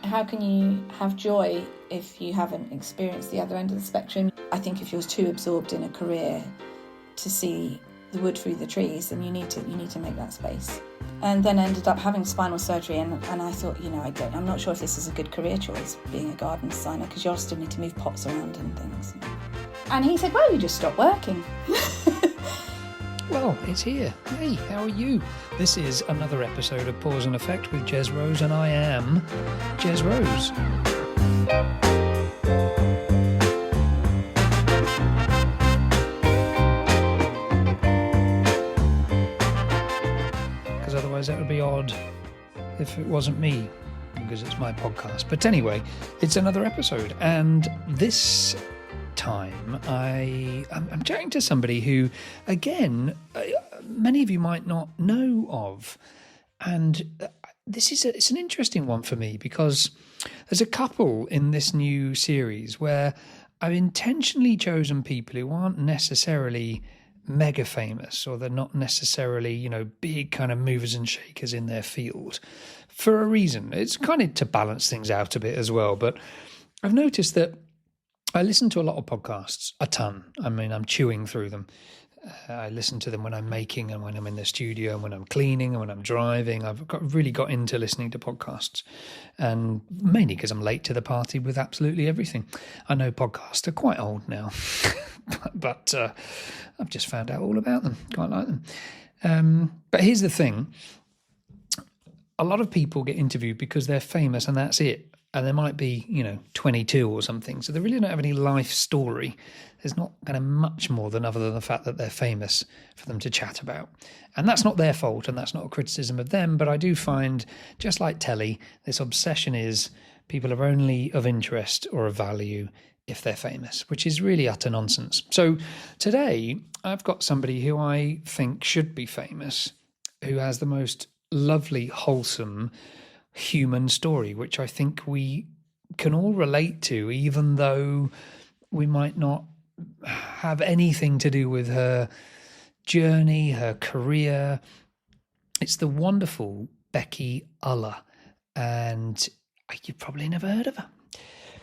how can you have joy if you haven't experienced the other end of the spectrum? I think if you're too absorbed in a career to see the wood through the trees, then you need to make that space. And then ended up having spinal surgery, and I thought, I'm not sure if this is a good career choice, being a garden designer, because you still need to move pots around and things. And he said, well, you just stop working. Well, it's here. Hey, how are you? This is another episode of Pause and Effect with Jez Rose, and I am Jez Rose. Because otherwise that would be odd if it wasn't me, because it's my podcast. But anyway, it's another episode, and this time I'm chatting to somebody who, again, many of you might not know of, and it's an interesting one for me because there's a couple in this new series where I've intentionally chosen people who aren't necessarily mega famous, or they're not necessarily, big kind of movers and shakers in their field, for a reason. It's kind of to balance things out a bit as well. But I've noticed that I listen to a lot of podcasts, a ton. I mean, I'm chewing through them. I listen to them when I'm making and when I'm in the studio and when I'm cleaning and when I'm driving. I've really got into listening to podcasts, and mainly because I'm late to the party with absolutely everything. I know podcasts are quite old now, but I've just found out all about them. Quite like them. But here's the thing. A lot of people get interviewed because they're famous and that's it. And they might be, 22 or something. So they really don't have any life story. There's not kind of much more than other than the fact that they're famous for them to chat about. And that's not their fault, and that's not a criticism of them. But I do find, just like telly, this obsession is people are only of interest or of value if they're famous, which is really utter nonsense. So today I've got somebody who I think should be famous, who has the most lovely, wholesome human story, which I think we can all relate to, even though we might not have anything to do with her journey, her career. It's the wonderful Becky Ullah, and you've probably never heard of her.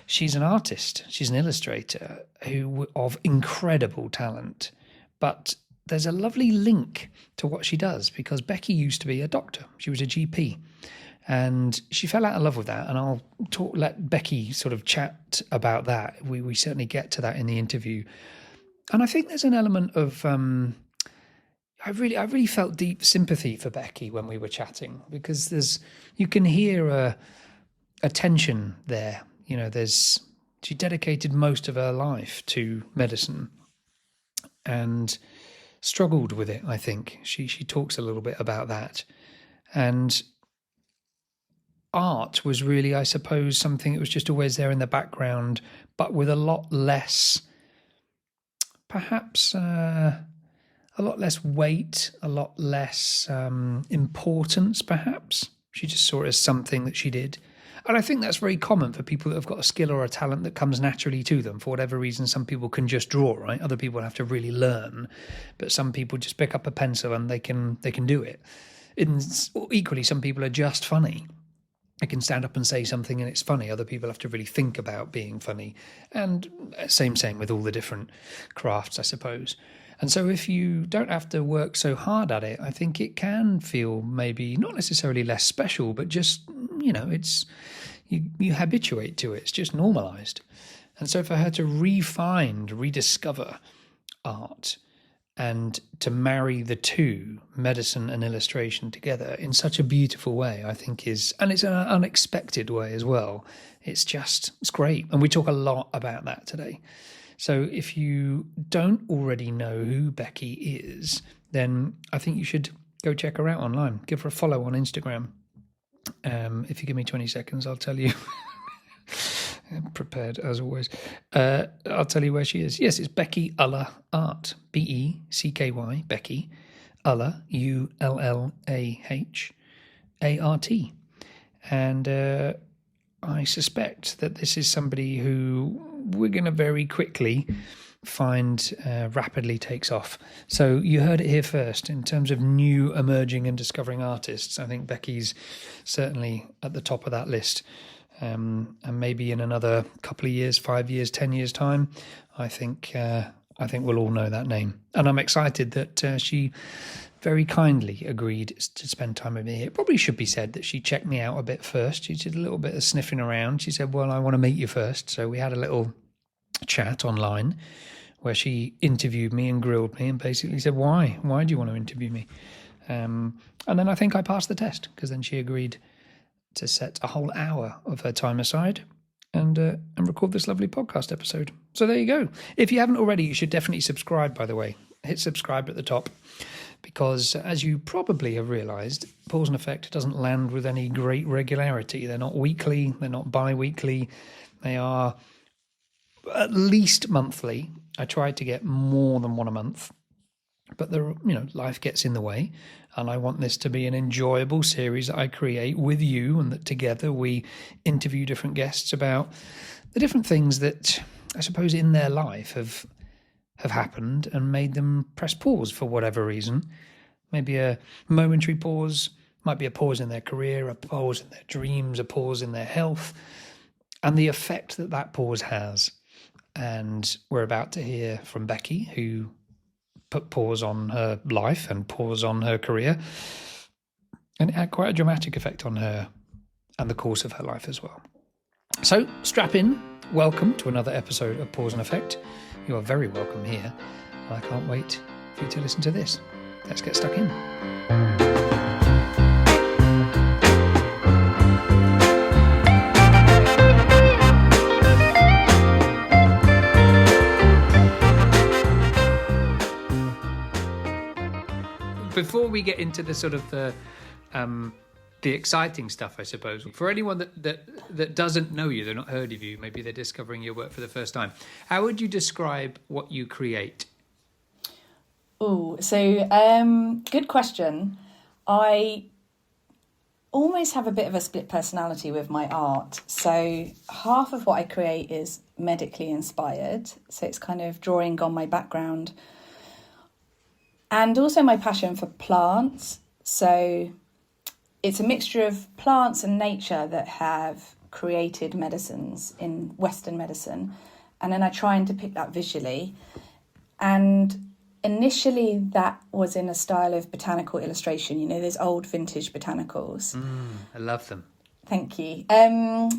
She's an artist, she's an illustrator who of incredible talent, but there's a lovely link to what she does, because Becky used to be a doctor. She was a GP. And she fell out of love with that, and I'll let Becky sort of chat about that. We certainly get to that in the interview. And I think there's an element of I really felt deep sympathy for Becky when we were chatting, because you can hear a tension there. She dedicated most of her life to medicine and struggled with it. I think she talks a little bit about that, and art was really, I suppose, something that was just always there in the background, but with a lot less, perhaps a lot less weight, a lot less importance, perhaps. She just saw it as something that she did. And I think that's very common for people that have got a skill or a talent that comes naturally to them. For whatever reason, some people can just draw, right? Other people have to really learn. But some people just pick up a pencil and they can do it. Equally, some people are just funny. I can stand up and say something and it's funny. Other people have to really think about being funny. And same with all the different crafts, I suppose. And so if you don't have to work so hard at it, I think it can feel maybe not necessarily less special, but just, it's you habituate to it. It's just normalized. And so for her to rediscover art, and to marry the two, medicine and illustration, together in such a beautiful way, I think and it's an unexpected way as well. It's great. And we talk a lot about that today. So if you don't already know who Becky is, then I think you should go check her out online. Give her a follow on Instagram. If you give me 20 seconds, I'll tell you. Prepared as always. I'll tell you where she is. Yes, it's Becky Ullah Art. Becky, Becky Ullah, ULLAHART. And I suspect that this is somebody who we're going to very quickly find rapidly takes off. So you heard it here first. In terms of new emerging and discovering artists, I think Becky's certainly at the top of that list. And maybe in another couple of years, 5 years, 10 years time, I think we'll all know that name. And I'm excited that she very kindly agreed to spend time with me. It probably should be said that she checked me out a bit first. She did a little bit of sniffing around. She said, well, I want to meet you first. So we had a little chat online where she interviewed me and grilled me and basically said, why do you want to interview me? And then I think I passed the test, because then she agreed to set a whole hour of her time aside and record this lovely podcast episode. So there you go. If you haven't already, you should definitely subscribe, by the way. Hit subscribe at the top, because as you probably have realised, Pause and Effect doesn't land with any great regularity. They're not weekly, they're not bi-weekly. They are at least monthly. I tried to get more than one a month, but life gets in the way, and I want this to be an enjoyable series that I create with you, and that together we interview different guests about the different things that I suppose in their life have happened and made them press pause for whatever reason. Maybe a momentary pause, might be a pause in their career, a pause in their dreams, a pause in their health, and the effect that pause has. And we're about to hear from Becky, who put pause on her life and pause on her career. And it had quite a dramatic effect on her and the course of her life as well. So strap in. Welcome to another episode of Pause and Effect. You are very welcome here. And I can't wait for you to listen to this. Let's get stuck in. Before we get into the sort of the exciting stuff, I suppose, for anyone that doesn't know you, they're not heard of you, maybe they're discovering your work for the first time, how would you describe what you create? Oh, so good question. I almost have a bit of a split personality with my art. So half of what I create is medically inspired. So it's kind of drawing on my background and also my passion for plants. So it's a mixture of plants and nature that have created medicines in Western medicine. And then I try and depict that visually. And initially that was in a style of botanical illustration, those old vintage botanicals. I love them. Thank you. And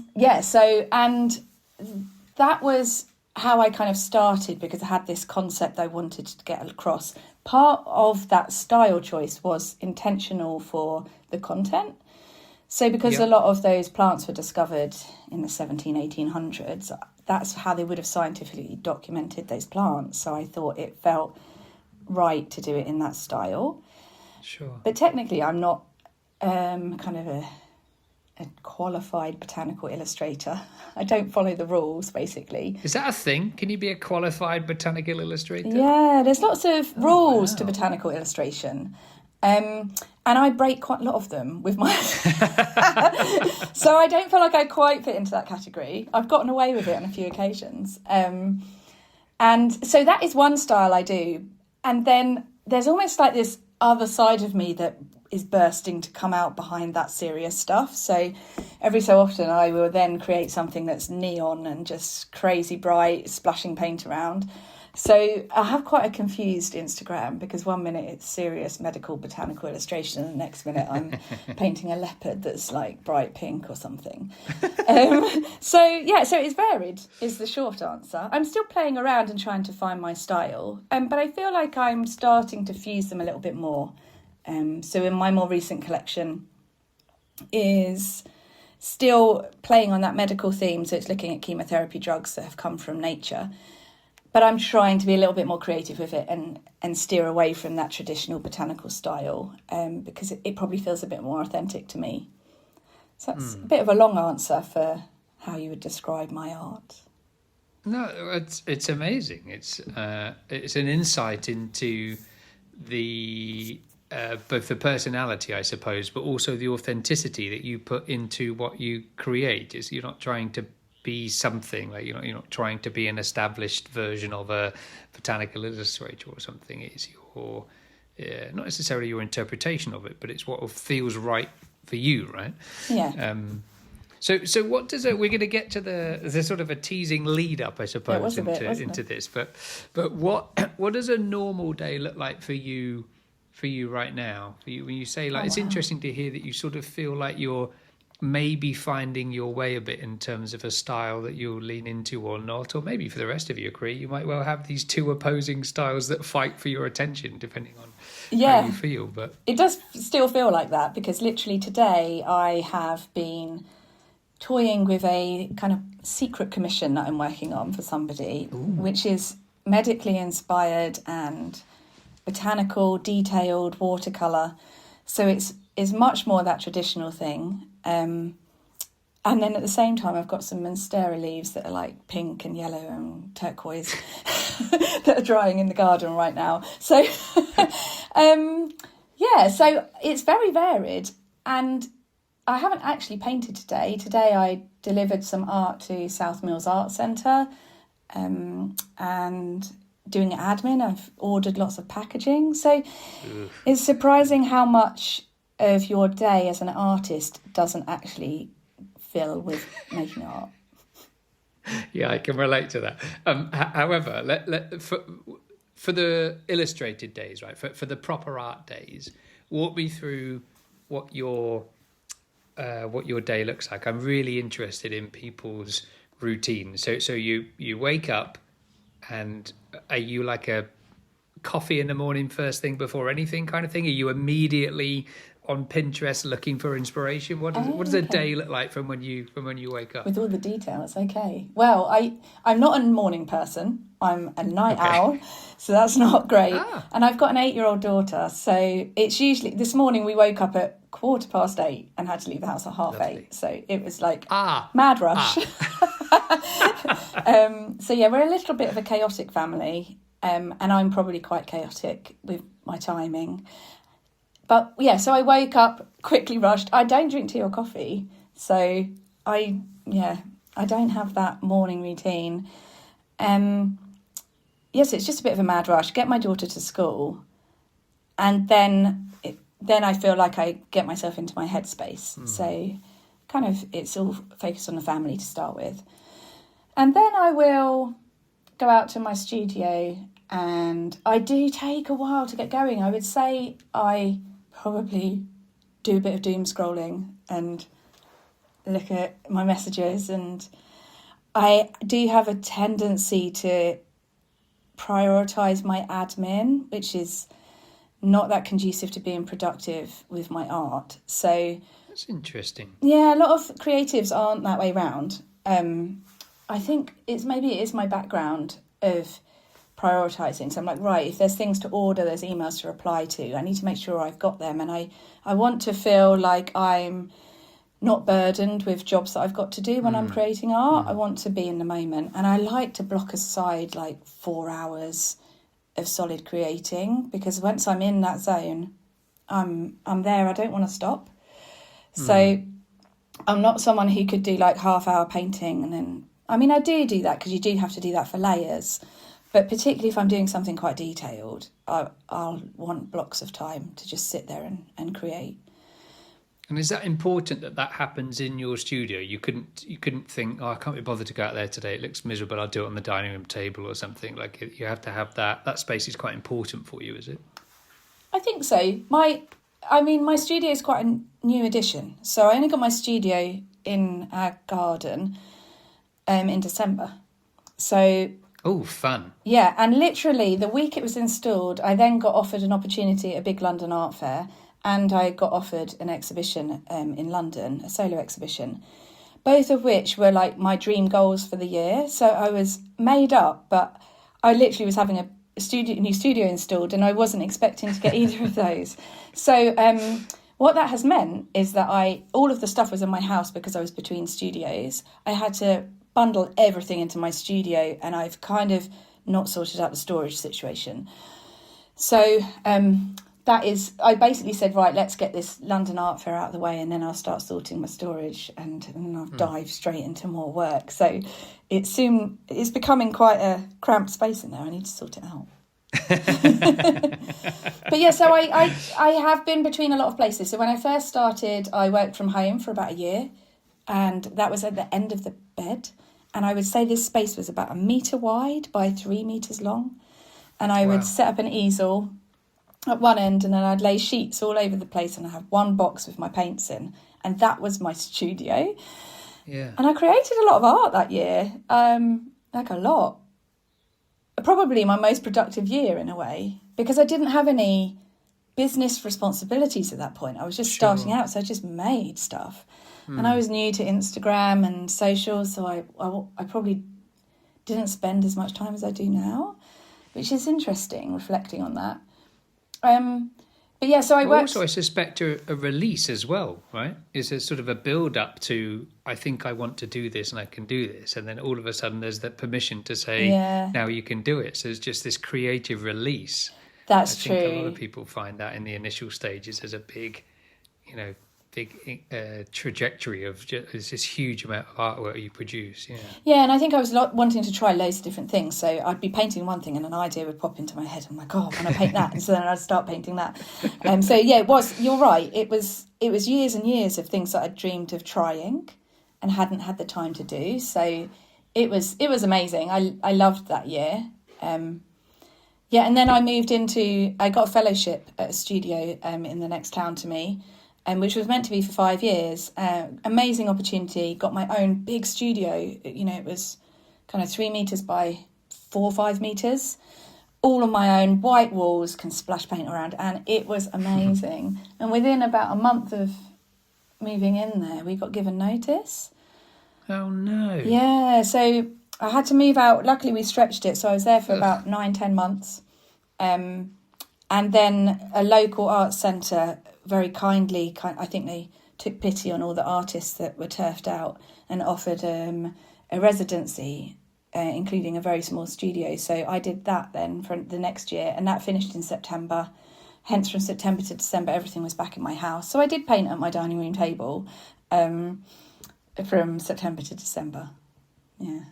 that was how I kind of started, because I had this concept I wanted to get across. Part of that style choice was intentional for the content. So because a lot of those plants were discovered in the 1800s, that's how they would have scientifically documented those plants. So I thought it felt right to do it in that style. Sure. But technically I'm not kind of a qualified botanical illustrator. I don't follow the rules, basically. Is that a thing? Can you be a qualified botanical illustrator? Yeah, there's lots of rules to botanical illustration. And I break quite a lot of them with my... So I don't feel like I quite fit into that category. I've gotten away with it on a few occasions. And so that is one style I do. And then there's almost like this other side of me that is bursting to come out behind that serious stuff. So every so often I will then create something that's neon and just crazy bright, splashing paint around. So I have quite a confused Instagram, because one minute it's serious medical botanical illustration and the next minute I'm painting a leopard that's like bright pink or something. So it's varied is the short answer. I'm still playing around and trying to find my style, but I feel like I'm starting to fuse them a little bit more. So in my more recent collection is still playing on that medical theme. So it's looking at chemotherapy drugs that have come from nature. But I'm trying to be a little bit more creative with it and steer away from that traditional botanical style, because it probably feels a bit more authentic to me. So that's a bit of a long answer for how you would describe my art. No, it's amazing. It's an insight into the both the personality, I suppose, but also the authenticity that you put into what you create. Is you're not trying to be something, like you're not trying to be an established version of a botanical illustrator or something. It's your not necessarily your interpretation of it, but it's what feels right for you, right? Yeah. So what does it? We're going to get to the sort of a teasing lead up, I suppose, into this. But what does a normal day look like for you right now? For you, when you say like, it's interesting to hear that you sort of feel like you're maybe finding your way a bit in terms of a style that you'll lean into or not, or maybe for the rest of your career you might well have these two opposing styles that fight for your attention depending on how you feel. But it does still feel like that, because literally today I have been toying with a kind of secret commission that I'm working on for somebody, which is medically inspired and botanical, detailed watercolour. So it's much more that traditional thing. And then at the same time, I've got some monstera leaves that are like pink and yellow and turquoise that are drying in the garden right now. So, so it's very varied. And I haven't actually painted today. Today I delivered some art to South Mills Art Centre and doing admin. I've ordered lots of packaging. So it's surprising how much of your day as an artist doesn't actually fill with making art. Yeah, I can relate to that. However, for the illustrated days, right? For the proper art days, walk me through what your day looks like. I'm really interested in people's routines. So you wake up, and are you like a coffee in the morning first thing before anything kind of thing? Are you immediately on Pinterest looking for inspiration? What does a day look like from when you wake up? With all the details, okay. Well, I'm not a morning person. I'm a night owl, so that's not great. And I've got an 8-year-old daughter, so it's usually, this morning we woke up at 8:15 and had to leave the house at 8:30. So it was like mad rush. So yeah, we're a little bit of a chaotic family, and I'm probably quite chaotic with my timing. But yeah, so I woke up, quickly rushed. I don't drink tea or coffee, so I don't have that morning routine. Yes, it's just a bit of a mad rush. Get my daughter to school, and then I feel like I get myself into my headspace. So kind of it's all focused on the family to start with. And then I will go out to my studio, and I do take a while to get going. I would say I probably do a bit of doom scrolling and look at my messages, and I do have a tendency to prioritise my admin, which is not that conducive to being productive with my art. So that's interesting. Yeah, a lot of creatives aren't that way round. I think it is my background of prioritising. So I'm like, right, if there's things to order, there's emails to reply to, I need to make sure I've got them. And I want to feel like I'm not burdened with jobs that I've got to do when I'm creating art. I want to be in the moment. And I like to block aside like 4 hours of solid creating, because once I'm in that zone, I'm there. I don't want to stop. So I'm not someone who could do like half-hour painting and then... I mean, I do that because you do have to do that for layers. But particularly if I'm doing something quite detailed, I'll want blocks of time to just sit there and create. And is that important that happens in your studio? You couldn't think, I can't be bothered to go out there today. It looks miserable. I'll do it on the dining room table or something. Like you have to have that. That space is quite important for you, is it? I think so. My studio is quite a new addition. So I only got my studio in our garden in December. So... Oh, fun. Yeah, and literally the week it was installed, I then got offered an opportunity at a big London art fair, and I got offered an exhibition in London, a solo exhibition, both of which were like my dream goals for the year. So I was made up, but I literally was having a new studio installed, and I wasn't expecting to get either of those. So what that has meant is that all of the stuff was in my house because I was between studios. I had to bundle everything into my studio, and I've kind of not sorted out the storage situation. So I basically said, right, let's get this London Art Fair out of the way, and then I'll start sorting my storage, and I'll dive straight into more work. So it's becoming quite a cramped space in there. I need to sort it out. But yeah, so I have been between a lot of places. So when I first started, I worked from home for about a year. and that was at the end of the bed. And I would say this space was about 1 metre wide by 3 metres long. And I would set up an easel at one end, and then I'd lay sheets all over the place, and I have one box with my paints in. And that was my studio. Yeah. And I created a lot of art that year, like a lot. Probably my most productive year in a way, because I didn't have any business responsibilities at that point. I was just starting out, so I just made stuff. And I was new to Instagram and social, so I probably didn't spend as much time as I do now, which is interesting, reflecting on that. But yeah, so I worked... Also, I suspect a release as well, right? It's a sort of a build-up to, I think I want to do this and I can do this. And then all of a sudden there's that permission to say, now you can do it. So it's just this creative release. That's true. I think a lot of people find that in the initial stages as a big, trajectory of just this huge amount of artwork you produce. Yeah, and I think I was wanting to try loads of different things. So I'd be painting one thing and an idea would pop into my head. I'm like, oh, I want to paint that. And so then I'd start painting that. So yeah, you're right. It was years and years of things that I'd dreamed of trying and hadn't had the time to do. So it was amazing. I loved that year. And then I got a fellowship at a studio in the next town to me, which was meant to be for 5 years. Amazing opportunity. Got my own big studio. It was kind of 3 metres by 4 or 5 metres. All on my own, white walls, can splash paint around. And it was amazing. And within about a month of moving in there, we got given notice. Oh, no. Yeah, so I had to move out. Luckily, we stretched it. So I was there for about 9-10 months. And then a local arts centre very kindly, I think they took pity on all the artists that were turfed out and offered a residency, including a very small studio. So I did that then for the next year, and that finished in September. Hence, from September to December, everything was back in my house. So I did paint at my dining room table from September to December. Yeah.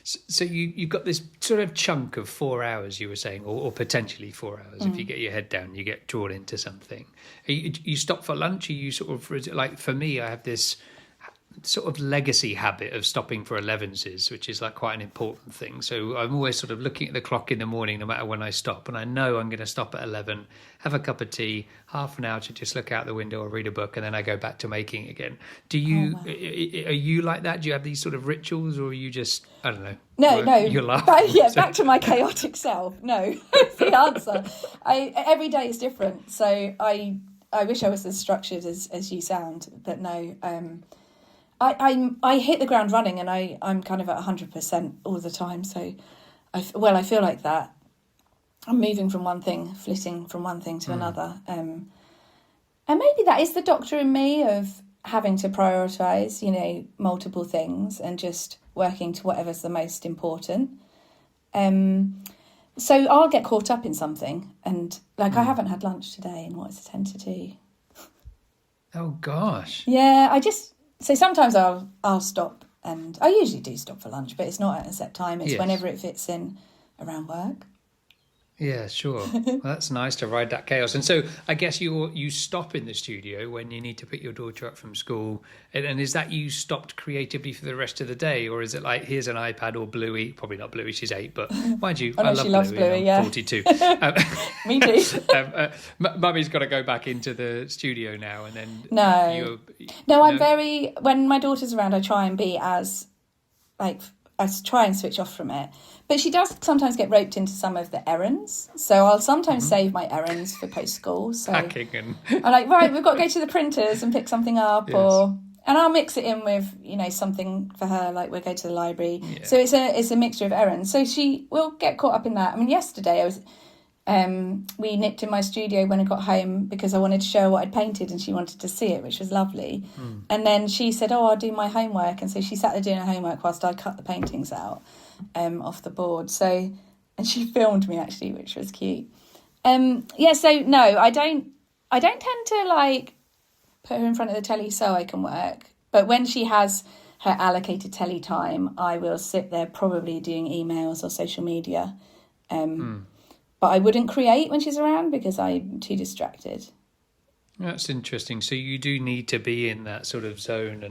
So you got this sort of chunk of 4 hours, you were saying, or potentially 4 hours. If you get your head down, you get drawn into something. You stop for lunch? Are you sort of, like, for me, I have this sort of legacy habit of stopping for 11s, which is like quite an important thing. So I'm always sort of looking at the clock in the morning, no matter when I stop, and I know I'm going to stop at 11, have a cup of tea, half an hour to just look out the window or read a book, and then I go back to making again. Do you, are you like that? Do you have these sort of rituals, or are you just, I don't know? No. You're laughing. Back to my chaotic self. No, that's the answer. Every day is different. So I wish I was as structured as you sound, but no. I hit the ground running, and I'm kind of at 100% all the time. So, I feel like that. I'm moving from one thing, flitting from one thing to another. And maybe that is the doctor in me of having to prioritise, multiple things and just working to whatever's the most important. So I'll get caught up in something, and I haven't had lunch today, and what is 10 to 2? Oh gosh. Yeah, So sometimes I'll stop, and I usually do stop for lunch, but it's not at a set time. It's whenever it fits in around work. Yeah, sure. Well, that's nice to ride that chaos. And so I guess you stop in the studio when you need to pick your daughter up from school. And is that you stopped creatively for the rest of the day? Or is it like, here's an iPad or Bluey? Probably not Bluey, she's 8, but mind you, I love she loves Bluey, I'm 42. Me too. Mummy's got to go back into the studio now, and then... No, I'm very... When my daughter's around, I try and be as, I try and switch off from it. But she does sometimes get roped into some of the errands. So I'll sometimes save my errands for post-school. So packing and... I'm like, right, we've got to go to the printers and pick something up. Yes. And I'll mix it in with, something for her, like we'll go to the library. Yeah. So it's a mixture of errands. So she will get caught up in that. I mean, yesterday we nipped in my studio when I got home because I wanted to show her what I'd painted, and she wanted to see it, which was lovely. And then she said, I'll do my homework. And so she sat there doing her homework whilst I cut the paintings out off the board. And she filmed me actually, which was cute. So no, I don't tend to put her in front of the telly so I can work. But when she has her allocated telly time, I will sit there probably doing emails or social media. But I wouldn't create when she's around because I'm too distracted. That's interesting. So you do need to be in that sort of zone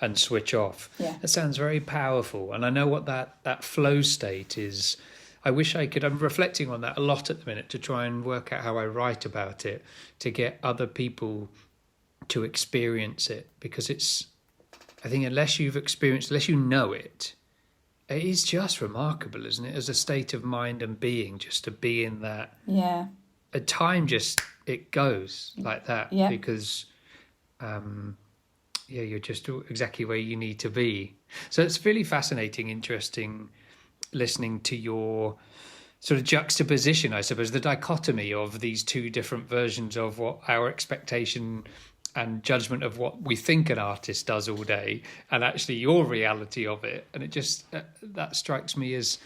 and switch off. Yeah. That sounds very powerful. And I know what that flow state is. I wish I could. I'm reflecting on that a lot at the minute to try and work out how I write about it, to get other people to experience it, because I think unless you've experienced, unless you know it, it is just remarkable, isn't it? As a state of mind and being, just to be in that. Yeah. At time, just it goes like that. Yeah. Because, you're just exactly where you need to be. So it's really fascinating, interesting, listening to your sort of juxtaposition, I suppose, the dichotomy of these two different versions of what our expectation and judgment of what we think an artist does all day, and actually your reality of it. And it just that strikes me as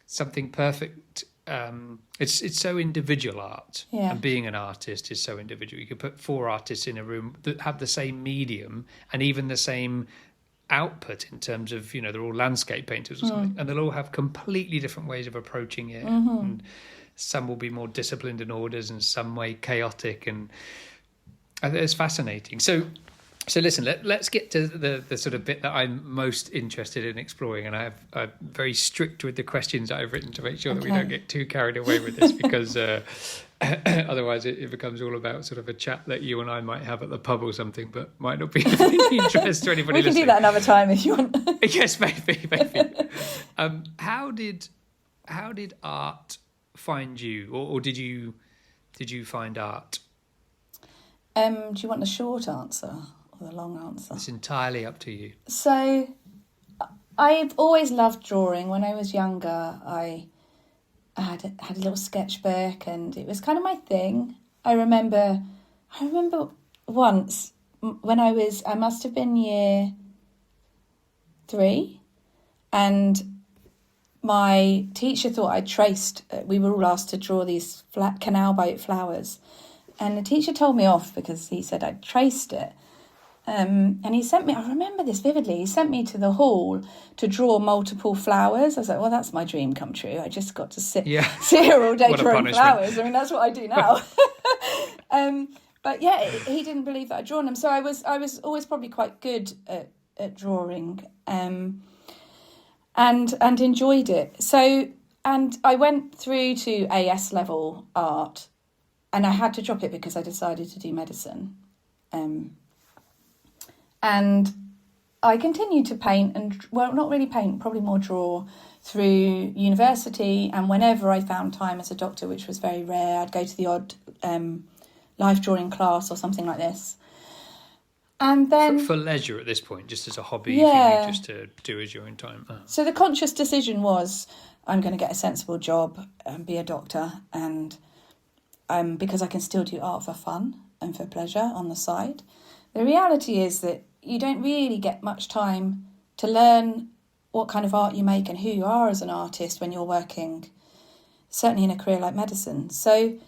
something perfect. It's so individual, art, and being an artist is so individual. You could put 4 artists in a room that have the same medium and even the same output in terms of, they're all landscape painters or something, and they'll all have completely different ways of approaching it. And some will be more disciplined in orders and some way chaotic, and it's fascinating. So listen, let's get to the sort of bit that I'm most interested in exploring, and I'm very strict with the questions I've written to make sure that we don't get too carried away with this, because otherwise it becomes all about sort of a chat that you and I might have at the pub or something, but might not be of any interest to anybody We can listening. do that another time if you want. Yes, maybe. How did art find you, or did you find art? Do you want the short answer or the long answer? It's entirely up to you. So, I've always loved drawing. When I was younger, I had a little sketchbook, and it was kind of my thing. I remember once when I must have been year 3, and my teacher thought I'd traced. We were all asked to draw these canal boat flowers. And the teacher told me off because he said I'd traced it. And he sent me, I remember this vividly, he sent me to the hall to draw multiple flowers. I was like, well, that's my dream come true. I just got to sit here all day drawing flowers. I mean, that's what I do now. But yeah, he didn't believe that I'd drawn them. So I was always probably quite good at drawing, and enjoyed it. So, and I went through to AS level art, and I had to drop it because I decided to do medicine. And I continued to paint not really paint, probably more draw through university. And whenever I found time as a doctor, which was very rare, I'd go to the odd life drawing class or something like this. And then for leisure at this point, just as a hobby, for you just to do as your own time. Oh. So the conscious decision was, I'm going to get a sensible job and be a doctor, and because I can still do art for fun and for pleasure on the side. The reality is that you don't really get much time to learn what kind of art you make and who you are as an artist when you're working, certainly in a career like medicine. So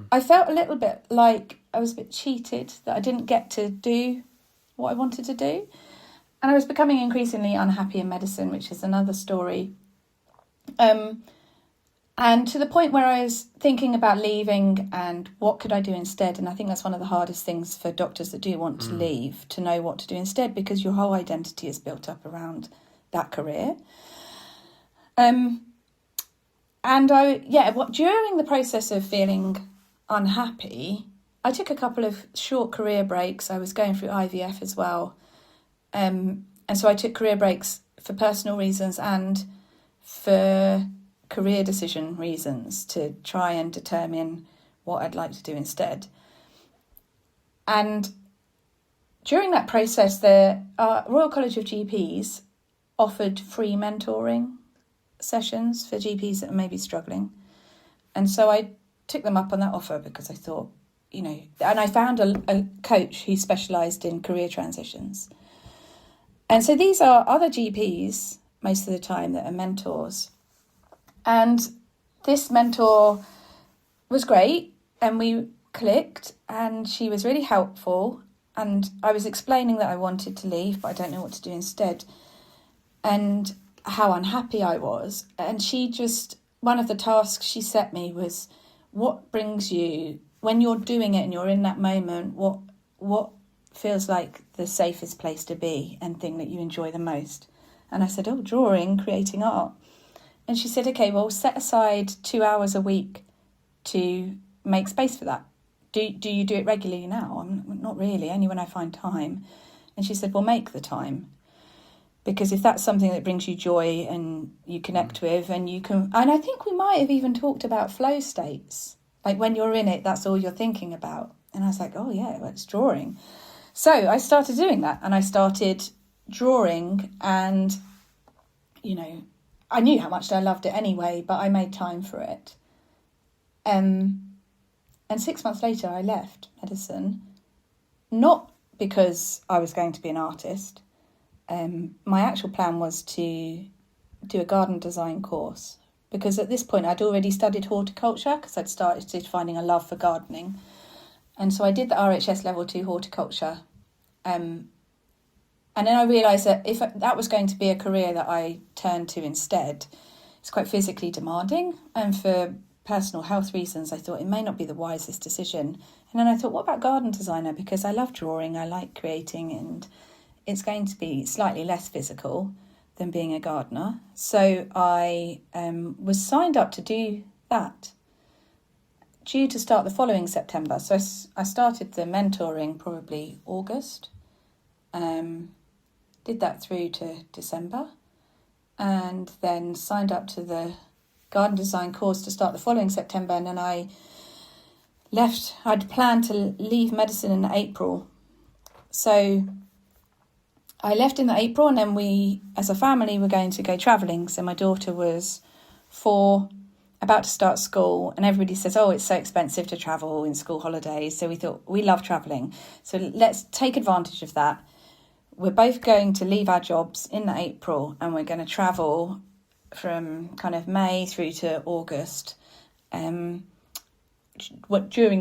I felt a little bit like I was a bit cheated that I didn't get to do what I wanted to do. And I was becoming increasingly unhappy in medicine, which is another story. And to the point where I was thinking about leaving and what could I do instead. And I think that's one of the hardest things for doctors that do want to leave, to know what to do instead, because your whole identity is built up around that career. During the process of feeling unhappy, I took a couple of short career breaks. I was going through IVF as well. And so I took career breaks for personal reasons and for career decision reasons, to try and determine what I'd like to do instead. And during that process, the Royal College of GPs offered free mentoring sessions for GPs that are maybe struggling. And so I took them up on that offer because I thought, and I found a coach who specialised in career transitions. And so these are other GPs, most of the time, that are mentors. And this mentor was great, and we clicked, and she was really helpful. And I was explaining that I wanted to leave, but I don't know what to do instead, and how unhappy I was. And one of the tasks she set me was, what brings you when you're doing it and you're in that moment, what feels like the safest place to be and thing that you enjoy the most? And I said, oh, drawing, creating art. And she said, okay, well, set aside 2 hours a week to make space for that. Do you do it regularly now? I'm not really, only when I find time. And she said, well, make the time. Because if that's something that brings you joy and you connect with, and you can... And I think we might have even talked about flow states. Like when you're in it, that's all you're thinking about. And I was like, oh, yeah, well, it's drawing. So I started doing that, and I started drawing, and, you know, I knew how much I loved it anyway, but I made time for it. And 6 months later, I left medicine, not because I was going to be an artist. My actual plan was to do a garden design course, because at this point I'd already studied horticulture because I'd started finding a love for gardening. And so I did the RHS level 2 horticulture. And then I realised that if that was going to be a career that I turned to instead, it's quite physically demanding. And for personal health reasons, I thought it may not be the wisest decision. And then I thought, what about garden designer? Because I love drawing, I like creating, and it's going to be slightly less physical than being a gardener. So I was signed up to do that, due to start the following September. So I started the mentoring probably August, did that through to December, and then signed up to the garden design course to start the following September. And then I left. I'd planned to leave medicine in April. So I left in April, and then we, as a family, were going to go travelling. So my daughter was 4, about to start school, and everybody says, oh, it's so expensive to travel in school holidays. So we thought, we love travelling, so let's take advantage of that. We're both going to leave our jobs in April, and we're going to travel from kind of May through to August, during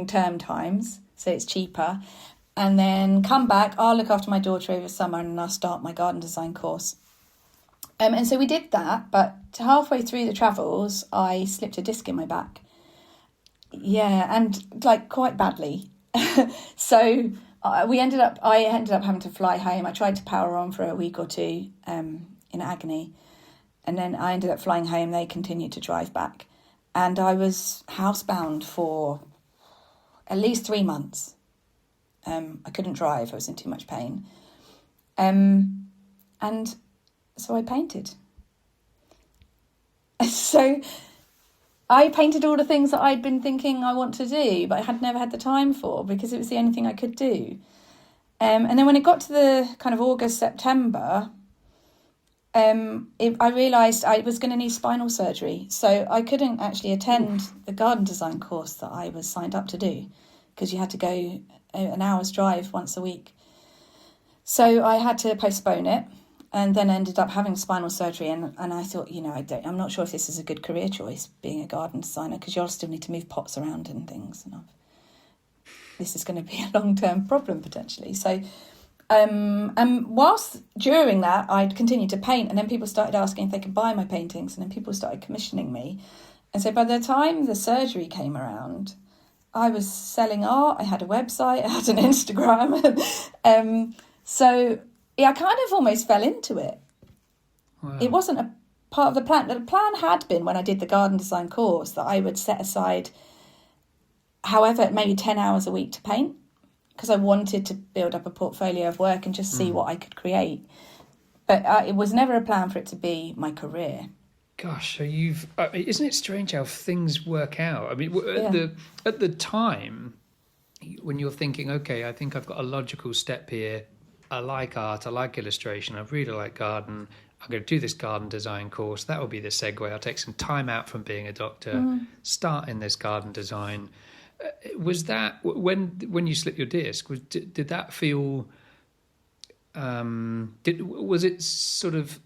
term times, so it's cheaper. And then come back, I'll look after my daughter over summer, and I'll start my garden design course. And so we did that, but halfway through the travels, I slipped a disc in my back. Yeah, and like quite badly. So I ended up having to fly home. I tried to power on for a week or two in agony. And then I ended up flying home. They continued to drive back. And I was housebound for at least 3 months. I couldn't drive. I was in too much pain. And so I painted. So I painted all the things that I'd been thinking I want to do, but I had never had the time for, because it was the only thing I could do. And then when it got to the kind of August, September, I realised I was going to need spinal surgery. So I couldn't actually attend the garden design course that I was signed up to do, because you had to go an hour's drive once a week. So I had to postpone it, and then ended up having spinal surgery. And I thought, I'm not sure if this is a good career choice, being a garden designer, because you'll still need to move pots around and things. And this is going to be a long-term problem potentially. So whilst during that, I'd continued to paint, and then people started asking if they could buy my paintings, and then people started commissioning me. And so by the time the surgery came around, I was selling art, I had a website, I had an Instagram. So yeah, I kind of almost fell into it. Wow. It wasn't a part of the plan. The plan had been, when I did the garden design course, that I would set aside, however, maybe 10 hours a week to paint, because I wanted to build up a portfolio of work and just see what I could create. But it was never a plan for it to be my career. Gosh, so isn't it strange how things work out? I mean, at the time, when you're thinking, okay, I think I've got a logical step here. I like art, I like illustration, I really like garden. I'm going to do this garden design course. That will be the segue. I'll take some time out from being a doctor, start in this garden design. Was that, when you slipped your disc, did that feel, was it sort of,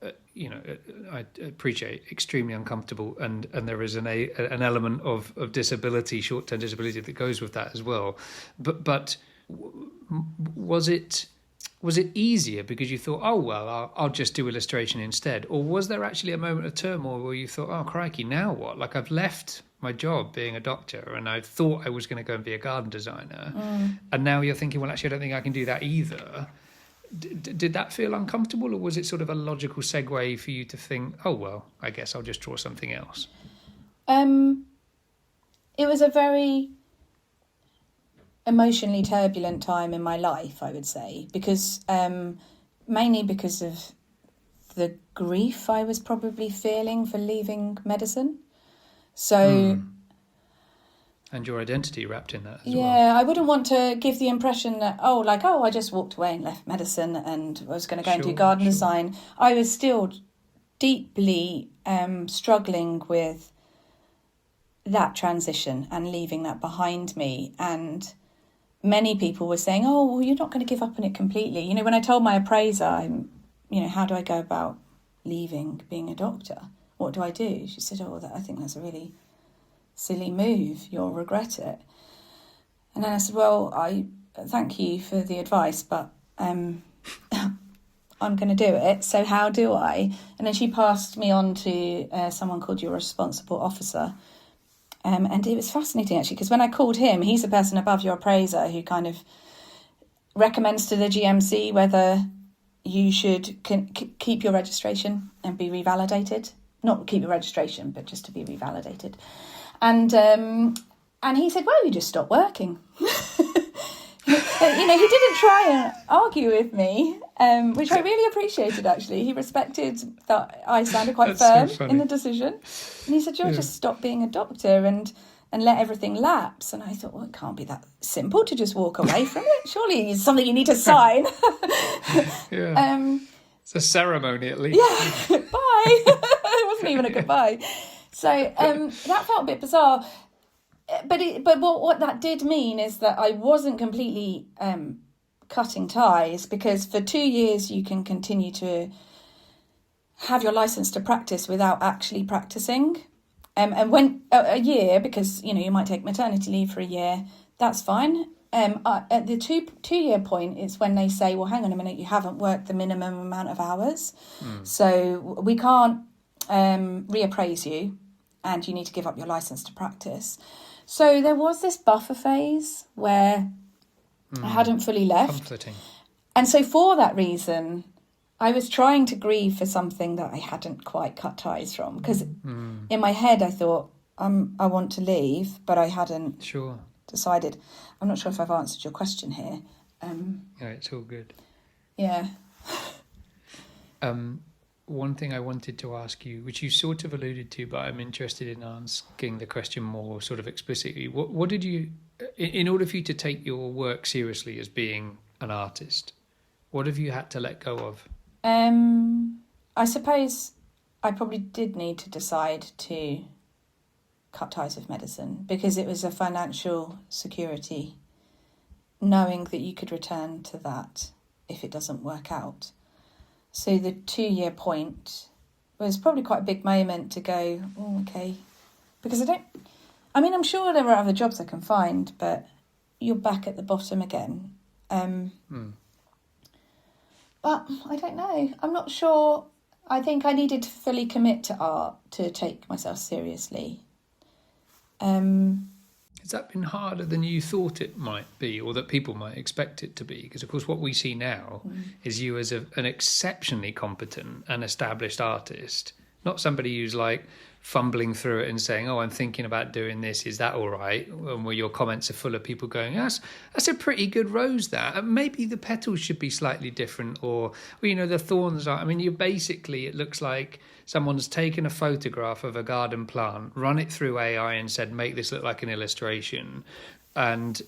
I appreciate extremely uncomfortable, and there is an element of disability, short-term disability that goes with that as well. But was it easier because you thought, oh well, I'll just do illustration instead, or was there actually a moment of turmoil where you thought, oh crikey, now what? Like, I've left my job being a doctor, and I thought I was going to go and be a garden designer, and now you're thinking, well, actually, I don't think I can do that either. Did that feel uncomfortable, or was it sort of a logical segue for you to think, oh, well, I guess I'll just draw something else? It was a very emotionally turbulent time in my life, I would say, because mainly because of the grief I was probably feeling for leaving medicine. So... And your identity wrapped in that as well. Yeah, I wouldn't want to give the impression that, I just walked away and left medicine and was going to go and do garden design. I was still deeply struggling with that transition and leaving that behind me. And many people were saying, oh, well, you're not going to give up on it completely. You know, when I told my appraiser, how do I go about leaving being a doctor? What do I do? She said, I think that's a really silly move. You'll regret it. And then I said, well, I thank you for the advice, but I'm going to do it. So how do I? And then she passed me on to someone called your responsible officer. And it was fascinating, actually, because when I called him, he's the person above your appraiser who kind of recommends to the GMC whether you should keep your registration and be revalidated. Not keep your registration, but just to be revalidated. And he said, well, you just stop working. He didn't try and argue with me, which I really appreciated, actually. He respected that I sounded quite firm in the decision. And he said, you'll just stop being a doctor and let everything lapse. And I thought, well, it can't be that simple to just walk away from it. Surely it's something you need to sign. It's a ceremony, at least. Yeah, bye. It wasn't even a goodbye. So that felt a bit bizarre. But what that did mean is that I wasn't completely cutting ties, because for 2 years you can continue to have your license to practice without actually practicing. And when a year, because you might take maternity leave for a year, that's fine. At the two-year point is when they say, well, hang on a minute, you haven't worked the minimum amount of hours, so we can't reappraise you, and you need to give up your license to practice. So there was this buffer phase where I hadn't fully left. Comforting. And so for that reason, I was trying to grieve for something that I hadn't quite cut ties from. Because in my head, I thought, I want to leave, but I hadn't decided. I'm not sure if I've answered your question here. Yeah, it's all good. Yeah. One thing I wanted to ask you, which you sort of alluded to, but I'm interested in asking the question more sort of explicitly. What did you, in order for you to take your work seriously as being an artist, what have you had to let go of? I suppose I probably did need to decide to cut ties with medicine, because it was a financial security, knowing that you could return to that if it doesn't work out. So the 2-year point was probably quite a big moment to go, oh, okay. Because I'm sure there are other jobs I can find, but you're back at the bottom again. But I don't know. I'm not sure. I think I needed to fully commit to art to take myself seriously. Has that been harder than you thought it might be, or that people might expect it to be? Because, of course, what we see now is you as an exceptionally competent and established artist, not somebody who's like fumbling through it and saying, oh, I'm thinking about doing this, is that all right? And where your comments are full of people going, that's a pretty good rose, that. Maybe the petals should be slightly different, or the thorns are... you're basically, it looks like someone's taken a photograph of a garden plant, run it through AI and said, make this look like an illustration, and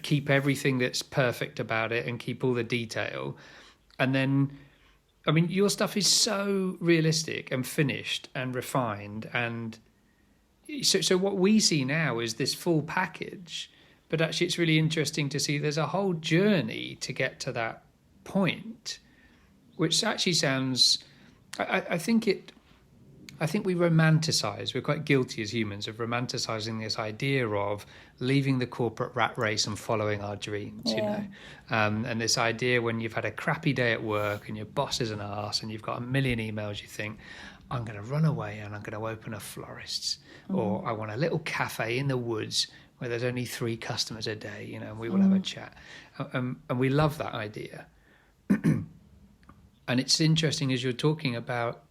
keep everything that's perfect about it and keep all the detail. And then, your stuff is so realistic and finished and refined. And so what we see now is this full package. But actually, it's really interesting to see there's a whole journey to get to that point, which actually sounds... I think it I think we're quite guilty as humans of romanticising this idea of leaving the corporate rat race and following our dreams, you know. And this idea when you've had a crappy day at work and your boss is an arse and you've got a million emails, you think, I'm going to run away and I'm going to open a florist's, or I want a little cafe in the woods where there's only 3 customers a day, you know, and we will have a chat. And we love that idea. And it's interesting as you're talking about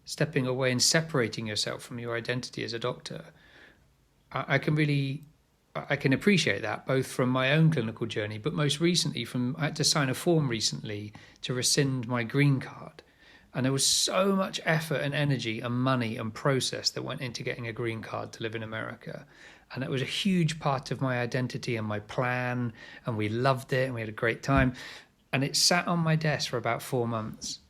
stepping away and separating yourself from your identity as a doctor. I can appreciate that, both from my own clinical journey, but most recently I had to sign a form recently to rescind my green card. And there was so much effort and energy and money and process that went into getting a green card to live in America. And it was a huge part of my identity and my plan. And we loved it and we had a great time. And it sat on my desk for about 4 months.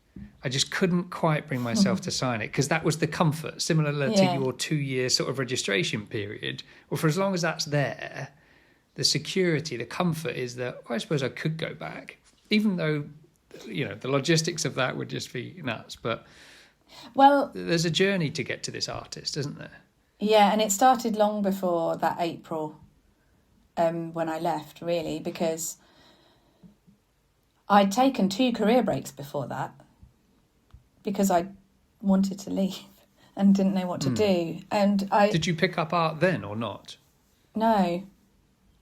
I just couldn't quite bring myself to sign it because that was the comfort, similar to your 2-year sort of registration period. Well, for as long as that's there, the security, the comfort is that I suppose I could go back, even though, you know, the logistics of that would just be nuts. But there's a journey to get to this artist, isn't there? Yeah, and it started long before that April when I left, really, because I'd taken 2 career breaks before that because I wanted to leave and didn't know what to do. And Did you pick up art then or not? No.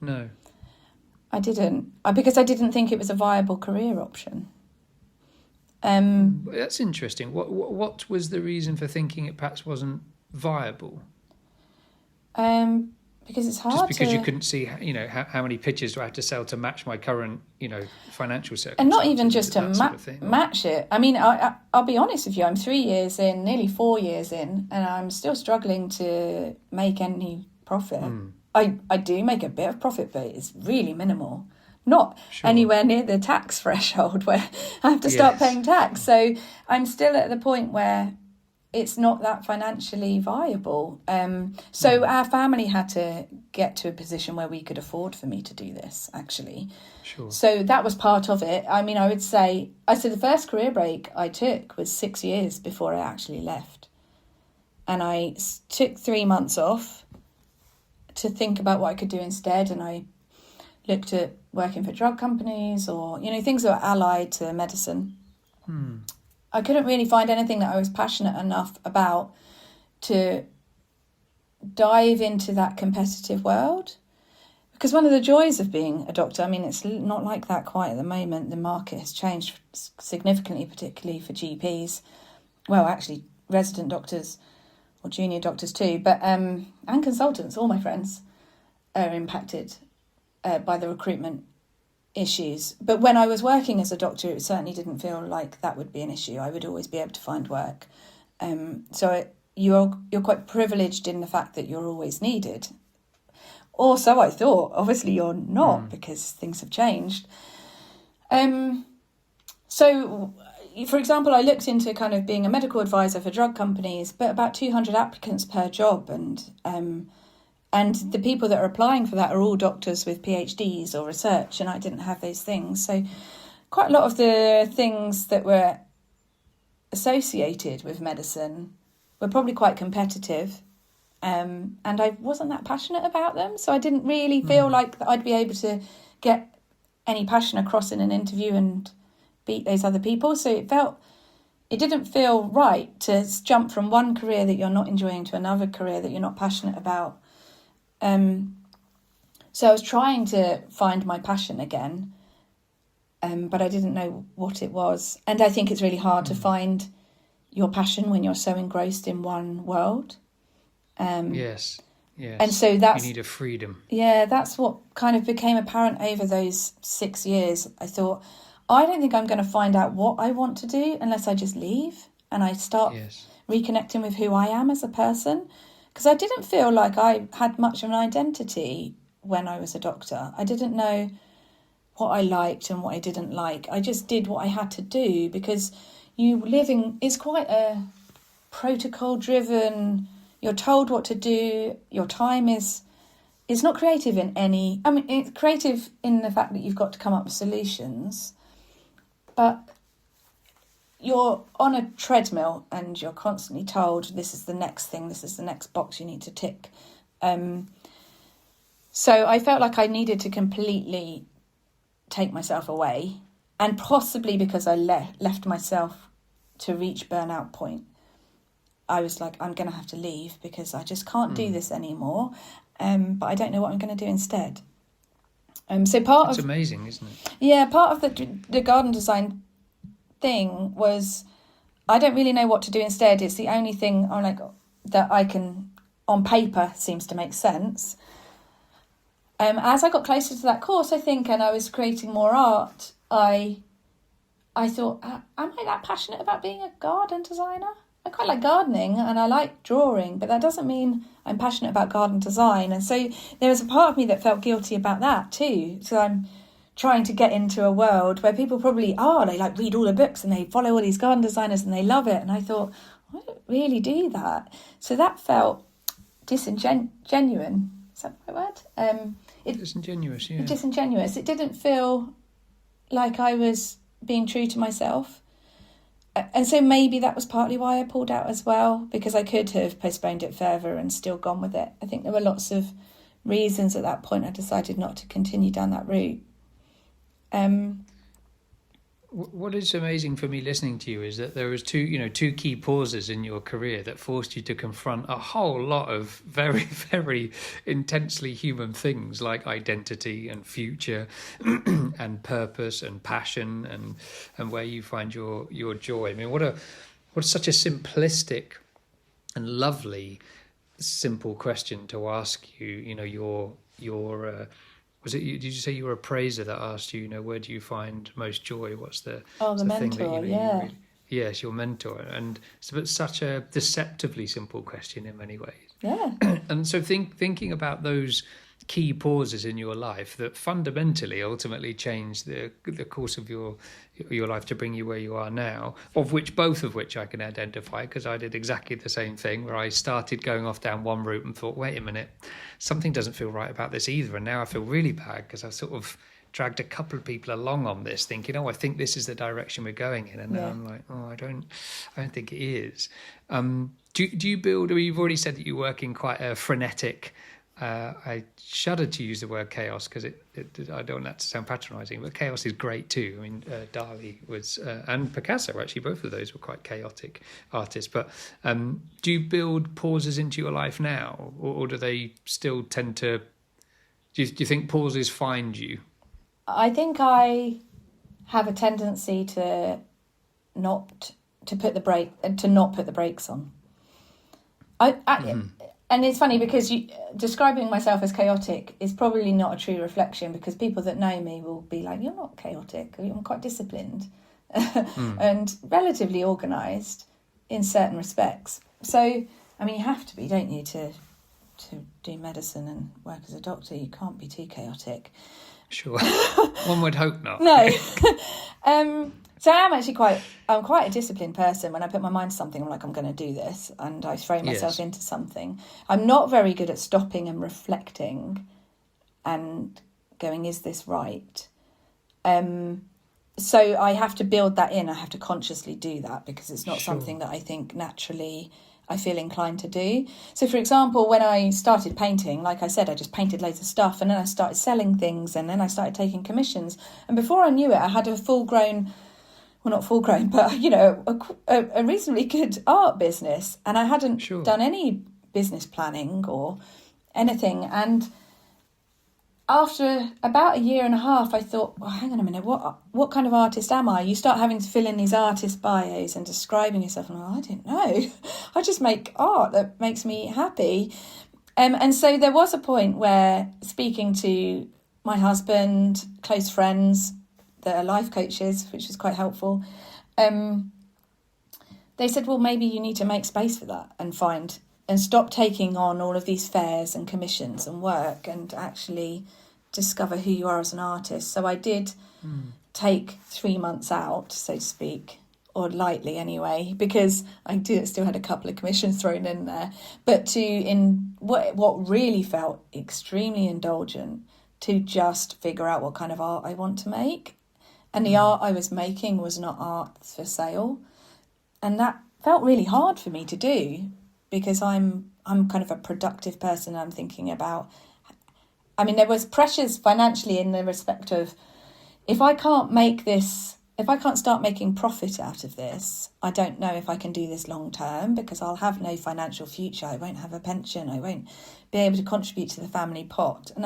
I didn't. Because I didn't think it was a viable career option. That's interesting. What was the reason for thinking it perhaps wasn't viable? Because it's hard. Just because you couldn't see, you know, how many pictures do I have to sell to match my current, you know, financial circumstances? And not even just to match it. I mean, I'll be honest with you. I'm 3 years in, nearly 4 years in, and I'm still struggling to make any profit. I do make a bit of profit, but it's really minimal. Not anywhere near the tax threshold where I have to start paying tax. So I'm still at the point where it's not that financially viable. So our family had to get to a position where we could afford for me to do this, actually. So that was part of it. I mean, I would say the first career break I took was 6 years before I actually left. And I took 3 months off to think about what I could do instead. And I looked at working for drug companies or, you know, things that were allied to medicine. I couldn't really find anything that I was passionate enough about to dive into that competitive world. Because one of the joys of being a doctor, I mean, it's not like that quite at the moment. The market has changed significantly, particularly for GPs. Well, actually, resident doctors or junior doctors too, but and consultants, all my friends are impacted by the recruitment issues. But when I was working as a doctor, it certainly didn't feel like that would be an issue. I would always be able to find work. You're quite privileged in the fact that you're always needed. Or so I thought. Obviously you're not because things have changed. So, for example, I looked into kind of being a medical advisor for drug companies, but about 200 applicants per job, and the people that are applying for that are all doctors with PhDs or research, and I didn't have those things. So quite a lot of the things that were associated with medicine were probably quite competitive, and I wasn't that passionate about them. So I didn't really feel like that I'd be able to get any passion across in an interview and beat those other people. So it didn't feel right to jump from one career that you're not enjoying to another career that you're not passionate about. So I was trying to find my passion again, but I didn't know what it was. And I think it's really hard to find your passion when you're so engrossed in one world. Yes. And so you need a freedom. Yeah, that's what kind of became apparent over those 6 years. I thought, I don't think I'm going to find out what I want to do unless I just leave and I start reconnecting with who I am as a person. Because I didn't feel like I had much of an identity when I was a doctor. I didn't know what I liked and what I didn't like. I just did what I had to do because it's quite a protocol-driven. You're told what to do. Your time it's not creative in any. I mean, it's creative in the fact that you've got to come up with solutions, but you're on a treadmill and you're constantly told this is the next thing, this is the next box you need to tick. So I felt like I needed to completely take myself away, and possibly because I left myself to reach burnout point, I was like, I'm going to have to leave because I just can't do this anymore. But I don't know what I'm going to do instead. So That's amazing, isn't it? Yeah, part of the garden design thing was I don't really know what to do instead. It's the only thing I'm like that I can on paper seems to make sense. As I got closer to that course, I think, and I was creating more art, I thought, am I that passionate about being a garden designer? I quite like gardening and I like drawing, but that doesn't mean I'm passionate about garden design. And so there was a part of me that felt guilty about that too. So I'm trying to get into a world where people probably are, they like read all the books and they follow all these garden designers and they love it. And I thought, I don't really do that. So that felt disingenuous. Is that the right word? Disingenuous, yeah. Disingenuous. It didn't feel like I was being true to myself. And so maybe that was partly why I pulled out as well, because I could have postponed it further and still gone with it. I think there were lots of reasons at that point I decided not to continue down that route. What is amazing for me listening to you is that there was two key pauses in your career that forced you to confront a whole lot of very, very intensely human things like identity and future and purpose and passion and where you find your joy. I mean, what's such a simplistic and lovely, simple question to ask you. You know, your was it? Did you say you were a praiser that asked you, where do you find most joy? What's the mentor, thing that yeah. really, yes, your mentor, and it's such a deceptively simple question in many ways. Yeah. And so thinking about those key pauses in your life that fundamentally ultimately changed the course of your life to bring you where you are now, both of which I can identify because I did exactly the same thing, where I started going off down one route and thought, wait a minute, something doesn't feel right about this either, and now I feel really bad because I've sort of dragged a couple of people along on this thinking, I think this is the direction we're going in, and now I'm like, I don't think it is. Do you build, or you've already said that you work in quite a frenetic, I shudder to use the word chaos because I don't want that to sound patronising, but chaos is great too. I mean, Dali was, and Picasso, actually, both of those were quite chaotic artists. But do you build pauses into your life now, or do they still tend to, do you think pauses find you? I think I have a tendency to not put the brakes on. And it's funny because describing myself as chaotic is probably not a true reflection, because people that know me will be like, you're not chaotic, I'm quite disciplined and relatively organised in certain respects. So, I mean, you have to be, don't you, to do medicine and work as a doctor. You can't be too chaotic. Sure. One would hope not. No. So I'm actually quite a disciplined person. When I put my mind to something, I'm like, I'm going to do this, and I throw myself into something. I'm not very good at stopping and reflecting and going, is this right? So I have to build that in. I have to consciously do that because it's not something that I think naturally I feel inclined to do. So, for example, when I started painting, like I said, I just painted loads of stuff, and then I started selling things, and then I started taking commissions. And before I knew it, I had a full-grown, well, not full-grown, but, a reasonably good art business. And I hadn't done any business planning or anything. And after about a year and a half, I thought, well, hang on a minute, what kind of artist am I? You start having to fill in these artist bios and describing yourself. And I don't know. I just make art that makes me happy. And so there was a point where, speaking to my husband, close friends that are life coaches, which was quite helpful, they said, well, maybe you need to make space for that and stop taking on all of these fairs and commissions and work and actually discover who you are as an artist. So I did take 3 months out, so to speak, or lightly anyway, because I still had a couple of commissions thrown in there. But in what really felt extremely indulgent, to just figure out what kind of art I want to make. And the art I was making was not art for sale. And that felt really hard for me to do, because I'm kind of a productive person. I'm thinking about, I mean, there was pressures financially in the respect of, if I can't start making profit out of this, I don't know if I can do this long term, because I'll have no financial future. I won't have a pension. I won't be able to contribute to the family pot. And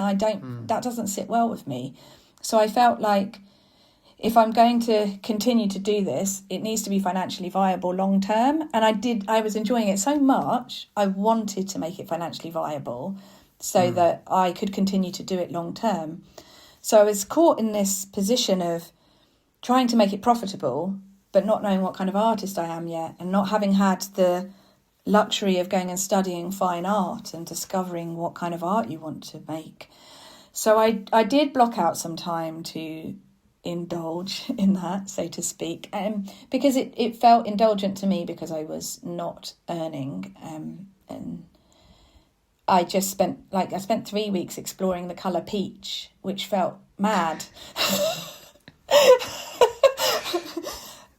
that doesn't sit well with me. So I felt like, if I'm going to continue to do this, it needs to be financially viable long term. And I was enjoying it so much, I wanted to make it financially viable so that I could continue to do it long term. So I was caught in this position of trying to make it profitable, but not knowing what kind of artist I am yet, and not having had the luxury of going and studying fine art and discovering what kind of art you want to make. So I did block out some time to indulge in that, so to speak, because it felt indulgent to me, because I was not earning, and I spent 3 weeks exploring the colour peach, which felt mad.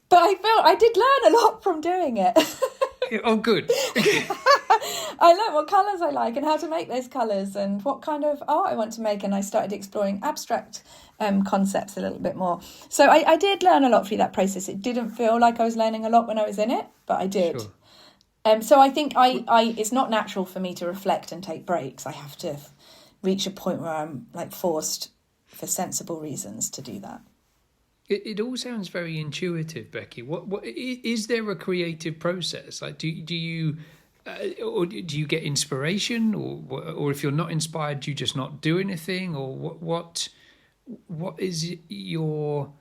But I did learn a lot from doing it. Oh, good. I learned what colours I like and how to make those colours and what kind of art I want to make, and I started exploring abstract concepts a little bit more. So I did learn a lot through that process. It didn't feel like I was learning a lot when I was in it, but I did. Sure. So I think it's not natural for me to reflect and take breaks. I have to reach a point where I'm forced, for sensible reasons, to do that. It all sounds very intuitive, Becky. What is there a creative process? Like, do you or do you get inspiration, or if you're not inspired, do you just not do anything, or what is your?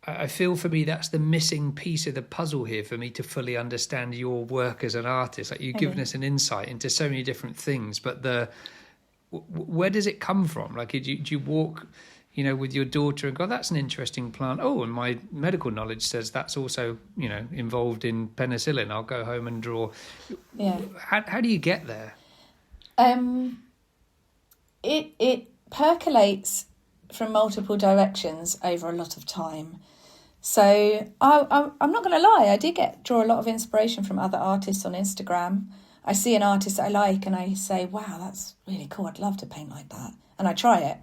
I feel for me that's the missing piece of the puzzle here for me to fully understand your work as an artist. Like, you've given us an insight into so many different things, but where does it come from? Like, do you walk, with your daughter and go, that's an interesting plant. Oh, and my medical knowledge says that's also, involved in penicillin. I'll go home and draw. Yeah. How do you get there? It percolates from multiple directions over a lot of time. So I'm not going to lie, I did draw a lot of inspiration from other artists on Instagram. I see an artist that I like and I say, wow, that's really cool. I'd love to paint like that. And I try it.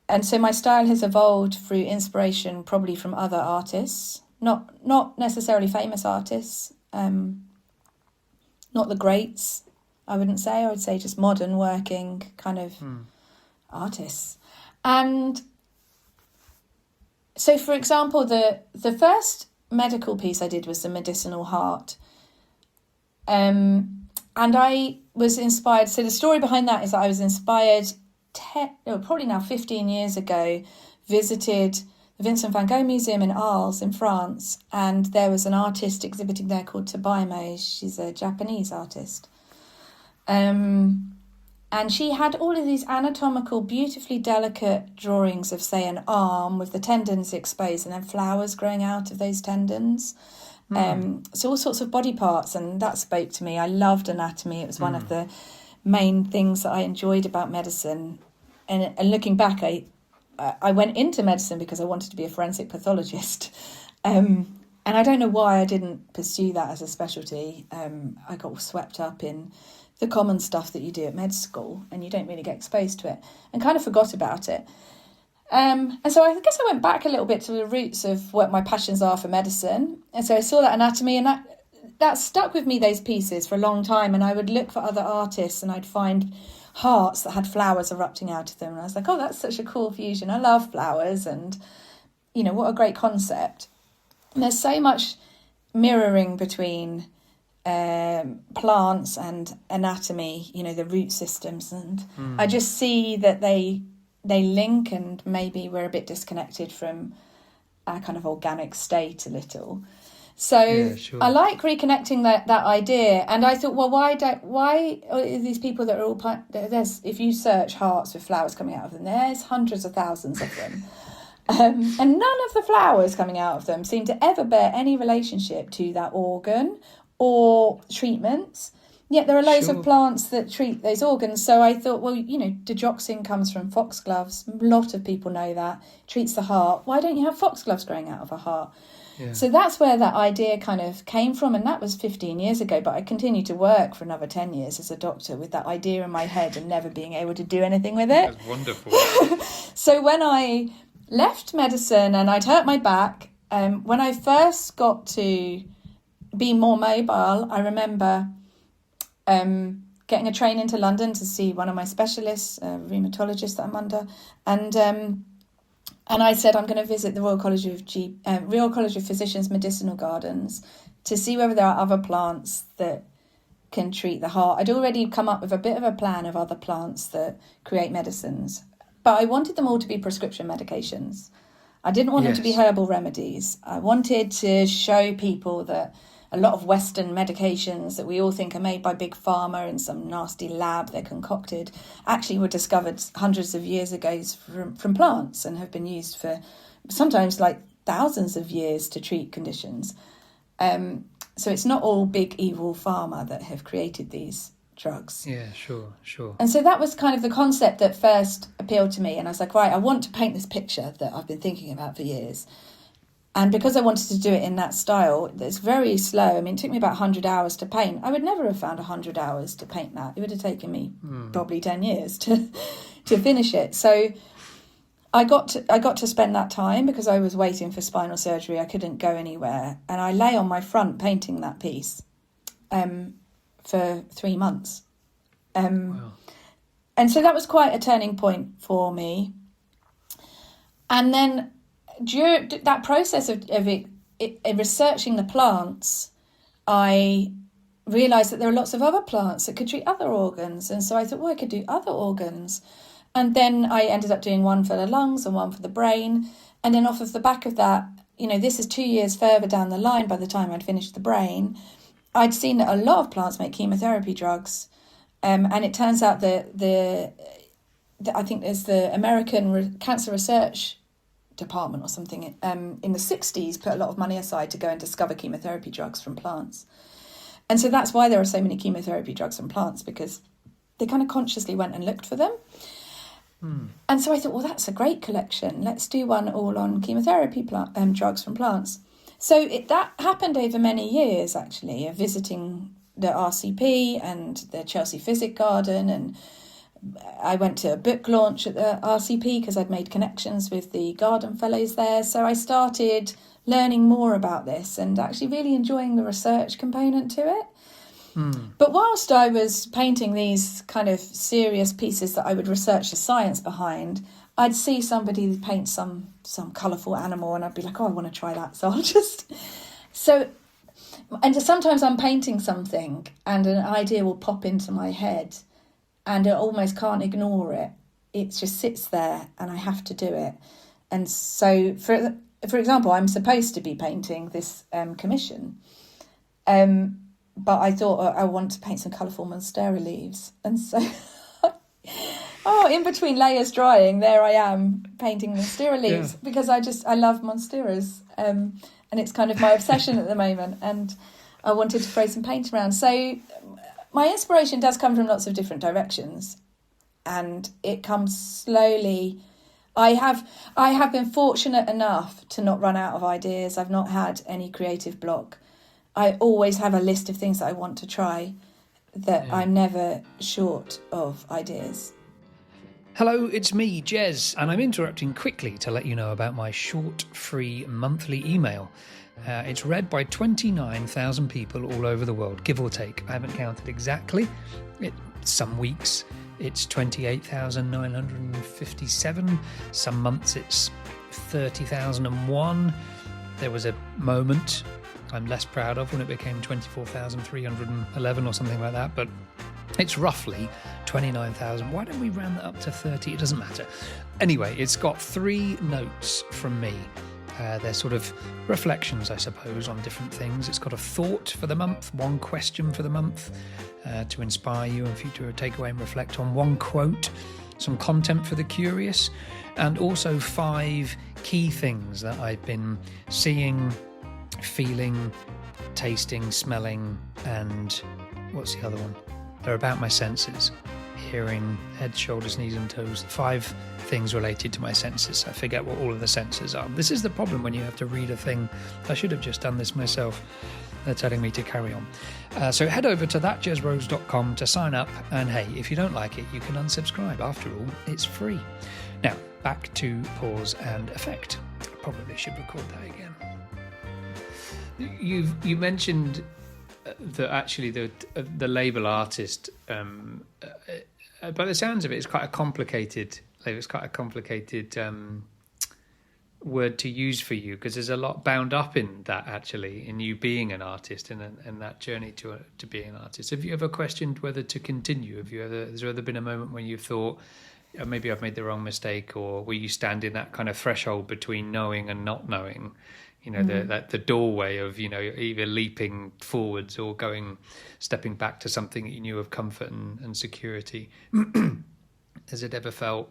And so my style has evolved through inspiration, probably from other artists, not necessarily famous artists, not the greats, I wouldn't say. I would say just modern working kind of artists. And so, for example, the first medical piece I did was the medicinal heart. And I was inspired. So the story behind that is that I was inspired probably now 15 years ago, visited the Vincent van Gogh Museum in Arles in France, and there was an artist exhibiting there called Tabaimo. She's a Japanese artist. And she had all of these anatomical, beautifully delicate drawings of, say, an arm with the tendons exposed and then flowers growing out of those tendons. So all sorts of body parts, and that spoke to me. I loved anatomy. It was one of the main things that I enjoyed about medicine. And looking back, I went into medicine because I wanted to be a forensic pathologist. And I don't know why I didn't pursue that as a specialty. I got swept up in the common stuff that you do at med school, and you don't really get exposed to it, and kind of forgot about it. And so I guess I went back a little bit to the roots of what my passions are for medicine. And so I saw that anatomy, and that stuck with me, those pieces, for a long time. And I would look for other artists and I'd find hearts that had flowers erupting out of them. And I was like, oh, that's such a cool fusion. I love flowers, and, what a great concept. And there's so much mirroring between plants and anatomy, the root systems. And I just see that they link, and maybe we're a bit disconnected from our kind of organic state a little. So yeah, sure. I like reconnecting that idea. And I thought, well, why are these people that are all, if you search hearts with flowers coming out of them, there's hundreds of thousands of them. And none of the flowers coming out of them seem to ever bear any relationship to that organ or treatments. Yet there are loads of plants that treat those organs. So I thought, well, digoxin comes from foxgloves. A lot of people know that. Treats the heart. Why don't you have foxgloves growing out of a heart? Yeah. So that's where that idea kind of came from, and that was 15 years ago, but I continued to work for another 10 years as a doctor with that idea in my head and never being able to do anything with it. That's wonderful. So when I left medicine and I'd hurt my back, when I first got to be more mobile, I remember getting a train into London to see one of my specialists, a rheumatologist that I'm under, and I said I'm going to visit the Royal College of Physicians Medicinal Gardens to see whether there are other plants that can treat the heart. I'd already come up with a bit of a plan of other plants that create medicines, but I wanted them all to be prescription medications. I didn't want them to be herbal remedies. I wanted to show people that a lot of Western medications that we all think are made by big pharma in some nasty lab they're concocted actually were discovered hundreds of years ago from plants and have been used for sometimes like thousands of years to treat conditions. So it's not all big evil pharma that have created these drugs. Yeah, sure. And so that was kind of the concept that first appealed to me. And I was like, right, I want to paint this picture that I've been thinking about for years. And because I wanted to do it in that style, it's very slow. I mean, it took me about 100 hours to paint. I would never have found 100 hours to paint that. It would have taken me probably 10 years to finish it. So I got to spend that time because I was waiting for spinal surgery. I couldn't go anywhere. And I lay on my front painting that piece for 3 months. Wow. And so that was quite a turning point for me. And then during that process of researching the plants, I realised that there are lots of other plants that could treat other organs. And so I thought, well, I could do other organs. And then I ended up doing one for the lungs and one for the brain. And then off of the back of that, this is 2 years further down the line by the time I'd finished the brain, I'd seen that a lot of plants make chemotherapy drugs. And it turns out that I think there's the American Cancer Research Department or something in the 60s put a lot of money aside to go and discover chemotherapy drugs from plants. And so that's why there are so many chemotherapy drugs from plants, because they kind of consciously went and looked for them. And so I thought, well, that's a great collection. Let's do one all on chemotherapy drugs from plants. So that happened over many years, actually, of visiting the RCP and the Chelsea Physic Garden, and I went to a book launch at the RCP because I'd made connections with the garden fellows there. So I started learning more about this and actually really enjoying the research component to it. But whilst I was painting these kind of serious pieces that I would research the science behind, I'd see somebody paint some colourful animal and I'd be like, oh, I want to try that. So I'll just... And sometimes I'm painting something and an idea will pop into my head and I almost can't ignore it. It just sits there and I have to do it. And so, for example, I'm supposed to be painting this commission, but I thought I want to paint some colourful monstera leaves. And so, in between layers drying, there I am painting monstera leaves because I love monsteras. And it's kind of my obsession at the moment. And I wanted to throw some paint around. So my inspiration does come from lots of different directions, and it comes slowly. I have been fortunate enough to not run out of ideas. I've not had any creative block. I always have a list of things that I want to try, that I'm never short of ideas. Hello, it's me, Jez, and I'm interrupting quickly to let you know about my short, free monthly email. It's read by 29,000 people all over the world, give or take. I haven't counted exactly. Some weeks it's 28,957. Some months it's 30,001. There was a moment I'm less proud of when it became 24,311 or something like that, but it's roughly 29,000. Why don't we round that up to 30? It doesn't matter. Anyway, it's got 3 notes from me. They're sort of reflections, I suppose, on different things. It's got a thought for the month, 1 question for the month to inspire you and for you to take away and reflect on, 1 quote, some content for the curious, and also 5 key things that I've been seeing, feeling, tasting, smelling, and what's the other one? They're about my senses hearing, head, shoulders, knees and toes. 5 things related to my senses. I forget what all of the senses are. This is the problem when you have to read a thing. I should have just done this myself. They're telling me to carry on. So head over to thatjazzrose.com to sign up. And hey, if you don't like it, you can unsubscribe. After all, it's free. Now, back to pause and effect. I probably should record that again. You mentioned that actually the label artist, by the sounds of it, it's quite a complicated label. It's quite a complicated word to use for you, because there's a lot bound up in that, actually, in you being an artist and that journey to being an artist. Have you ever questioned whether to continue? Has there ever been a moment when you've thought, oh, maybe I've made the wrong mistake, or will you stand in that kind of threshold between knowing and not knowing? You know, the doorway of, you know, either leaping forwards or stepping back to something that you knew of comfort and security. Has it ever felt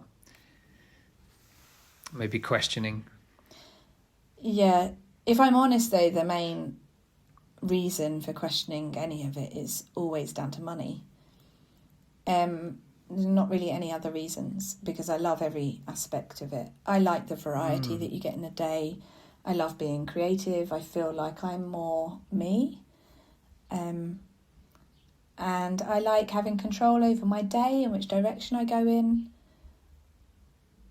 maybe questioning? Yeah. If I'm honest, though, the main reason for questioning any of it is always down to money. Not really any other reasons, because I love every aspect of it. I like the variety that you get in a day. I love being creative. I feel like I'm more me. And I like having control over my day and which direction I go in.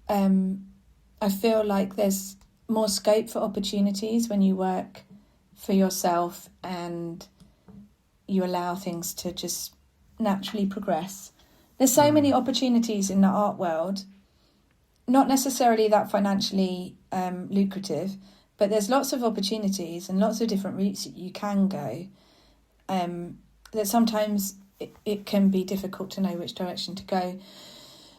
I feel like there's more scope for opportunities when you work for yourself and you allow things to just naturally progress. There's so many opportunities in the art world, not necessarily that financially lucrative, but there's lots of opportunities and lots of different routes that you can go, that sometimes it can be difficult to know which direction to go.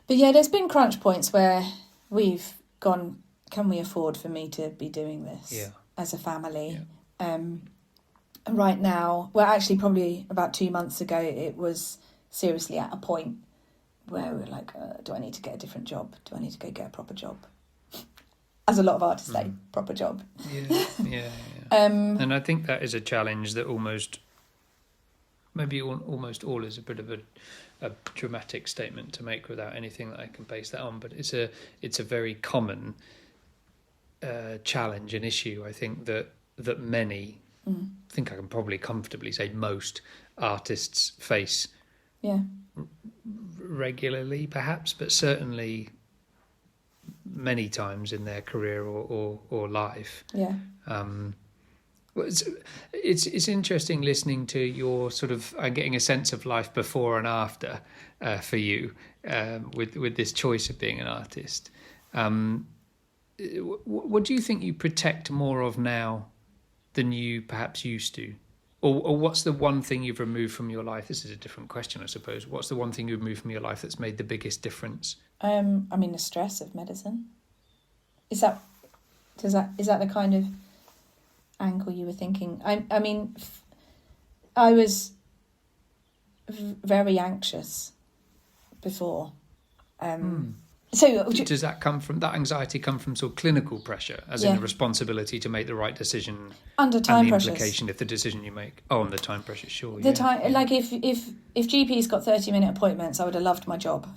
But yeah, there's been crunch points where we've gone, can we afford for me to be doing this as a family? Yeah. Right now, well, actually probably about 2 months ago, it was seriously at a point where we were like, do I need to get a different job? Do I need to go get a proper job? As a lot of artists say, proper job. Yeah. And I think that is a challenge that almost all is a bit of a dramatic statement to make without anything that I can base that on. But it's a very common challenge and issue. I think that many, I think I can probably comfortably say most artists face. Yeah. Regularly, perhaps, but certainly many times in their career or life. Yeah. It's interesting listening to your sort of getting a sense of life before and after for you with this choice of being an artist. What do you think you protect more of now than you perhaps used to? Or what's the one thing you've removed from your life? This is a different question, I suppose. What's the one thing you've removed from your life that's made the biggest difference? The stress of medicine. Is that the kind of angle you were thinking? I was very anxious before. So does that anxiety come from sort of clinical pressure, as in the responsibility to make the right decision under time and the pressures. implication if the decision you make? Oh, under time pressure, sure. Time, like if GPs got 30-minute appointments, I would have loved my job.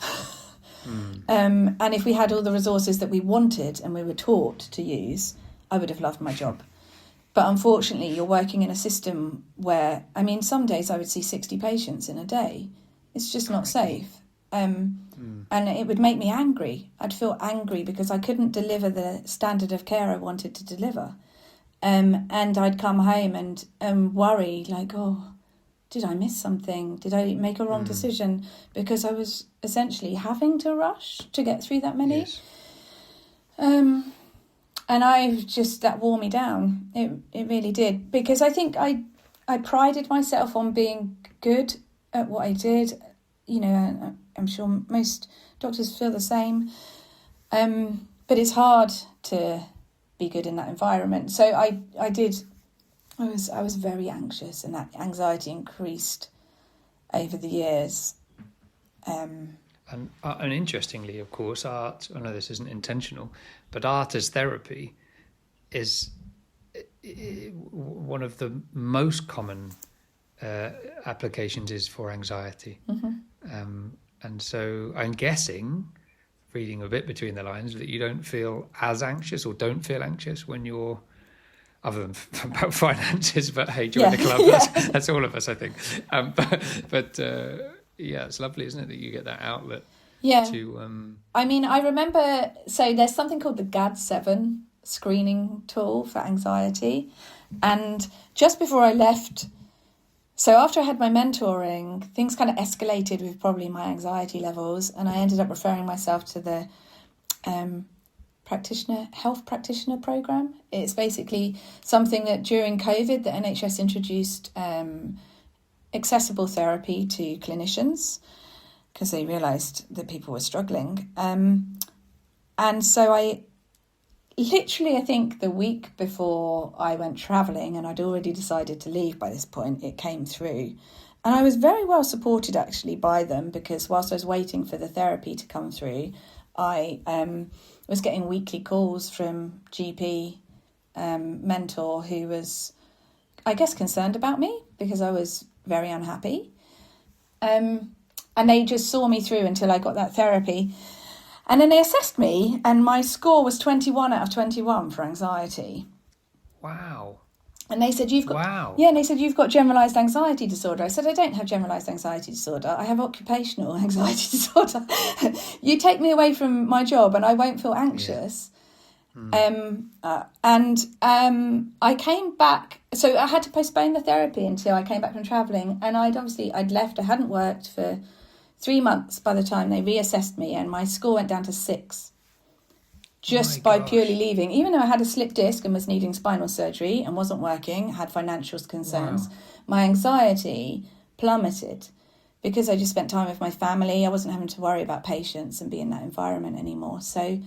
And if we had all the resources that we wanted and we were taught to use, I would have loved my job. But unfortunately, you're working in a system where, some days I would see 60 patients in a day. It's just not safe. And it would make me angry. I'd feel angry because I couldn't deliver the standard of care I wanted to deliver. And I'd come home and worry, like, oh, did I miss something? Did I make a wrong decision? Because I was essentially having to rush to get through that many. Yes. And that wore me down. It really did. Because I think I prided myself on being good at what I did. I'm sure most doctors feel the same. But it's hard to be good in that environment. So I was very anxious, and that anxiety increased over the years. And interestingly, of course, art, I know this isn't intentional, but art as therapy is one of the most common applications is for anxiety. And so I'm guessing, reading a bit between the lines, that you don't feel as anxious or don't feel anxious when you're, other than about finances, but hey, join the club. That's all of us, I think. But yeah, it's lovely, isn't it, that you get that outlet to... I mean, I remember, so there's something called the GAD-7 screening tool for anxiety. And just before I left, so after I had my mentoring, things kind of escalated with probably my anxiety levels, and I ended up referring myself to the health practitioner program. It's basically something that during COVID, the NHS introduced accessible therapy to clinicians because they realised that people were struggling. And so I think the week before I went travelling, and I'd already decided to leave by this point, it came through. And I was very well supported actually by them, because whilst I was waiting for the therapy to come through, I was getting weekly calls from GP mentor who was, I guess, concerned about me because I was very unhappy. And they just saw me through until I got that therapy. And then they assessed me, and my score was 21 out of 21 for anxiety. Wow. And they said, you've got generalised anxiety disorder. I said, I don't have generalised anxiety disorder. I have occupational anxiety disorder. You take me away from my job and I won't feel anxious. Yeah. I came back. So I had to postpone the therapy until I came back from travelling. And I'd left. I hadn't worked for 3 months by the time they reassessed me. And my score went down to 6. Just by purely leaving, even though I had a slipped disc and was needing spinal surgery and wasn't working, had financial concerns, my anxiety plummeted because I just spent time with my family. I wasn't having to worry about patients and be in that environment anymore. So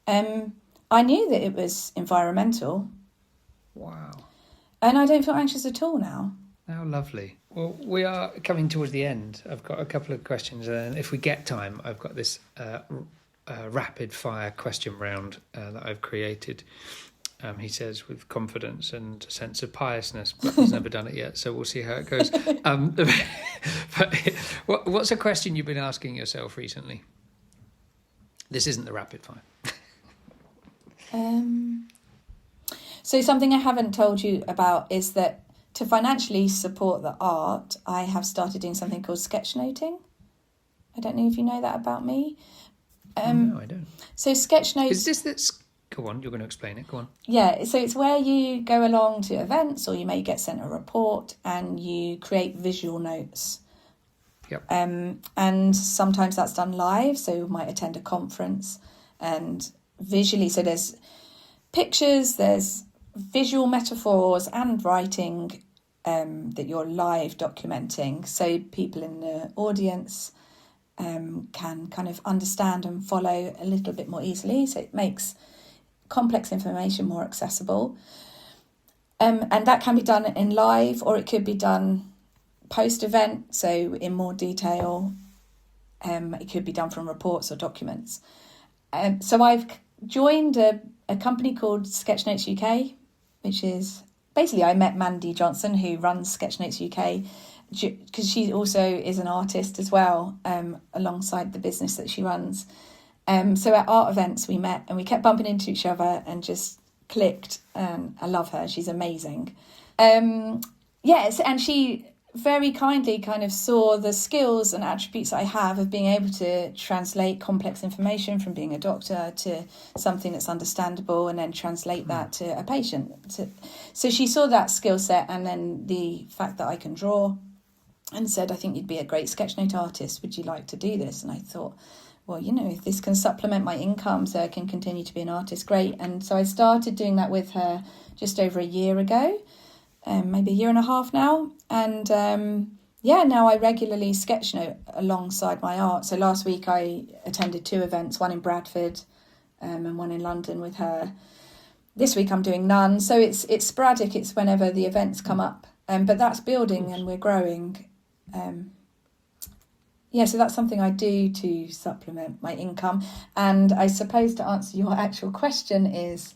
I knew that it was environmental. Wow. And I don't feel anxious at all now. How lovely. Well, we are coming towards the end. I've got a couple of questions, and if we get time, I've got this... rapid fire question round that I've created. He says with confidence and a sense of piousness, but he's never done it yet, so we'll see how it goes. But what's a question you've been asking yourself recently? This isn't the rapid fire. So something I haven't told you about is that to financially support the art, I have started doing something called sketchnoting. I don't know if you know that about me. No, I don't. So sketchnotes... Is this that's... Go on, you're going to explain it. Go on. Yeah, so it's where you go along to events, or you may get sent a report and you create visual notes. Yep. And sometimes that's done live, so you might attend a conference and visually... So there's pictures, there's visual metaphors and writing that you're live documenting, so people in the audience... can kind of understand and follow a little bit more easily. So it makes complex information more accessible. And that can be done in live, or it could be done post-event, so in more detail. It could be done from reports or documents. So I've joined a company called Sketchnotes UK, which is... Basically, I met Mandy Johnson, who runs Sketchnotes UK, because she also is an artist as well, alongside the business that she runs. So at art events we met and we kept bumping into each other and just clicked. I love her. She's amazing. Yes, and she very kindly kind of saw the skills and attributes I have of being able to translate complex information from being a doctor to something that's understandable and then translate that to a patient. So she saw that skill set and then the fact that I can draw, and said, I think you'd be a great sketchnote artist. Would you like to do this? And I thought, well, if this can supplement my income so I can continue to be an artist, great. And so I started doing that with her just over a year ago, maybe a year and a half now. And now I regularly sketchnote alongside my art. So last week I attended 2 events, one in Bradford and one in London with her. This week I'm doing none. So it's sporadic. It's whenever the events come up. But that's building and we're growing. So that's something I do to supplement my income. And I suppose to answer your actual question is,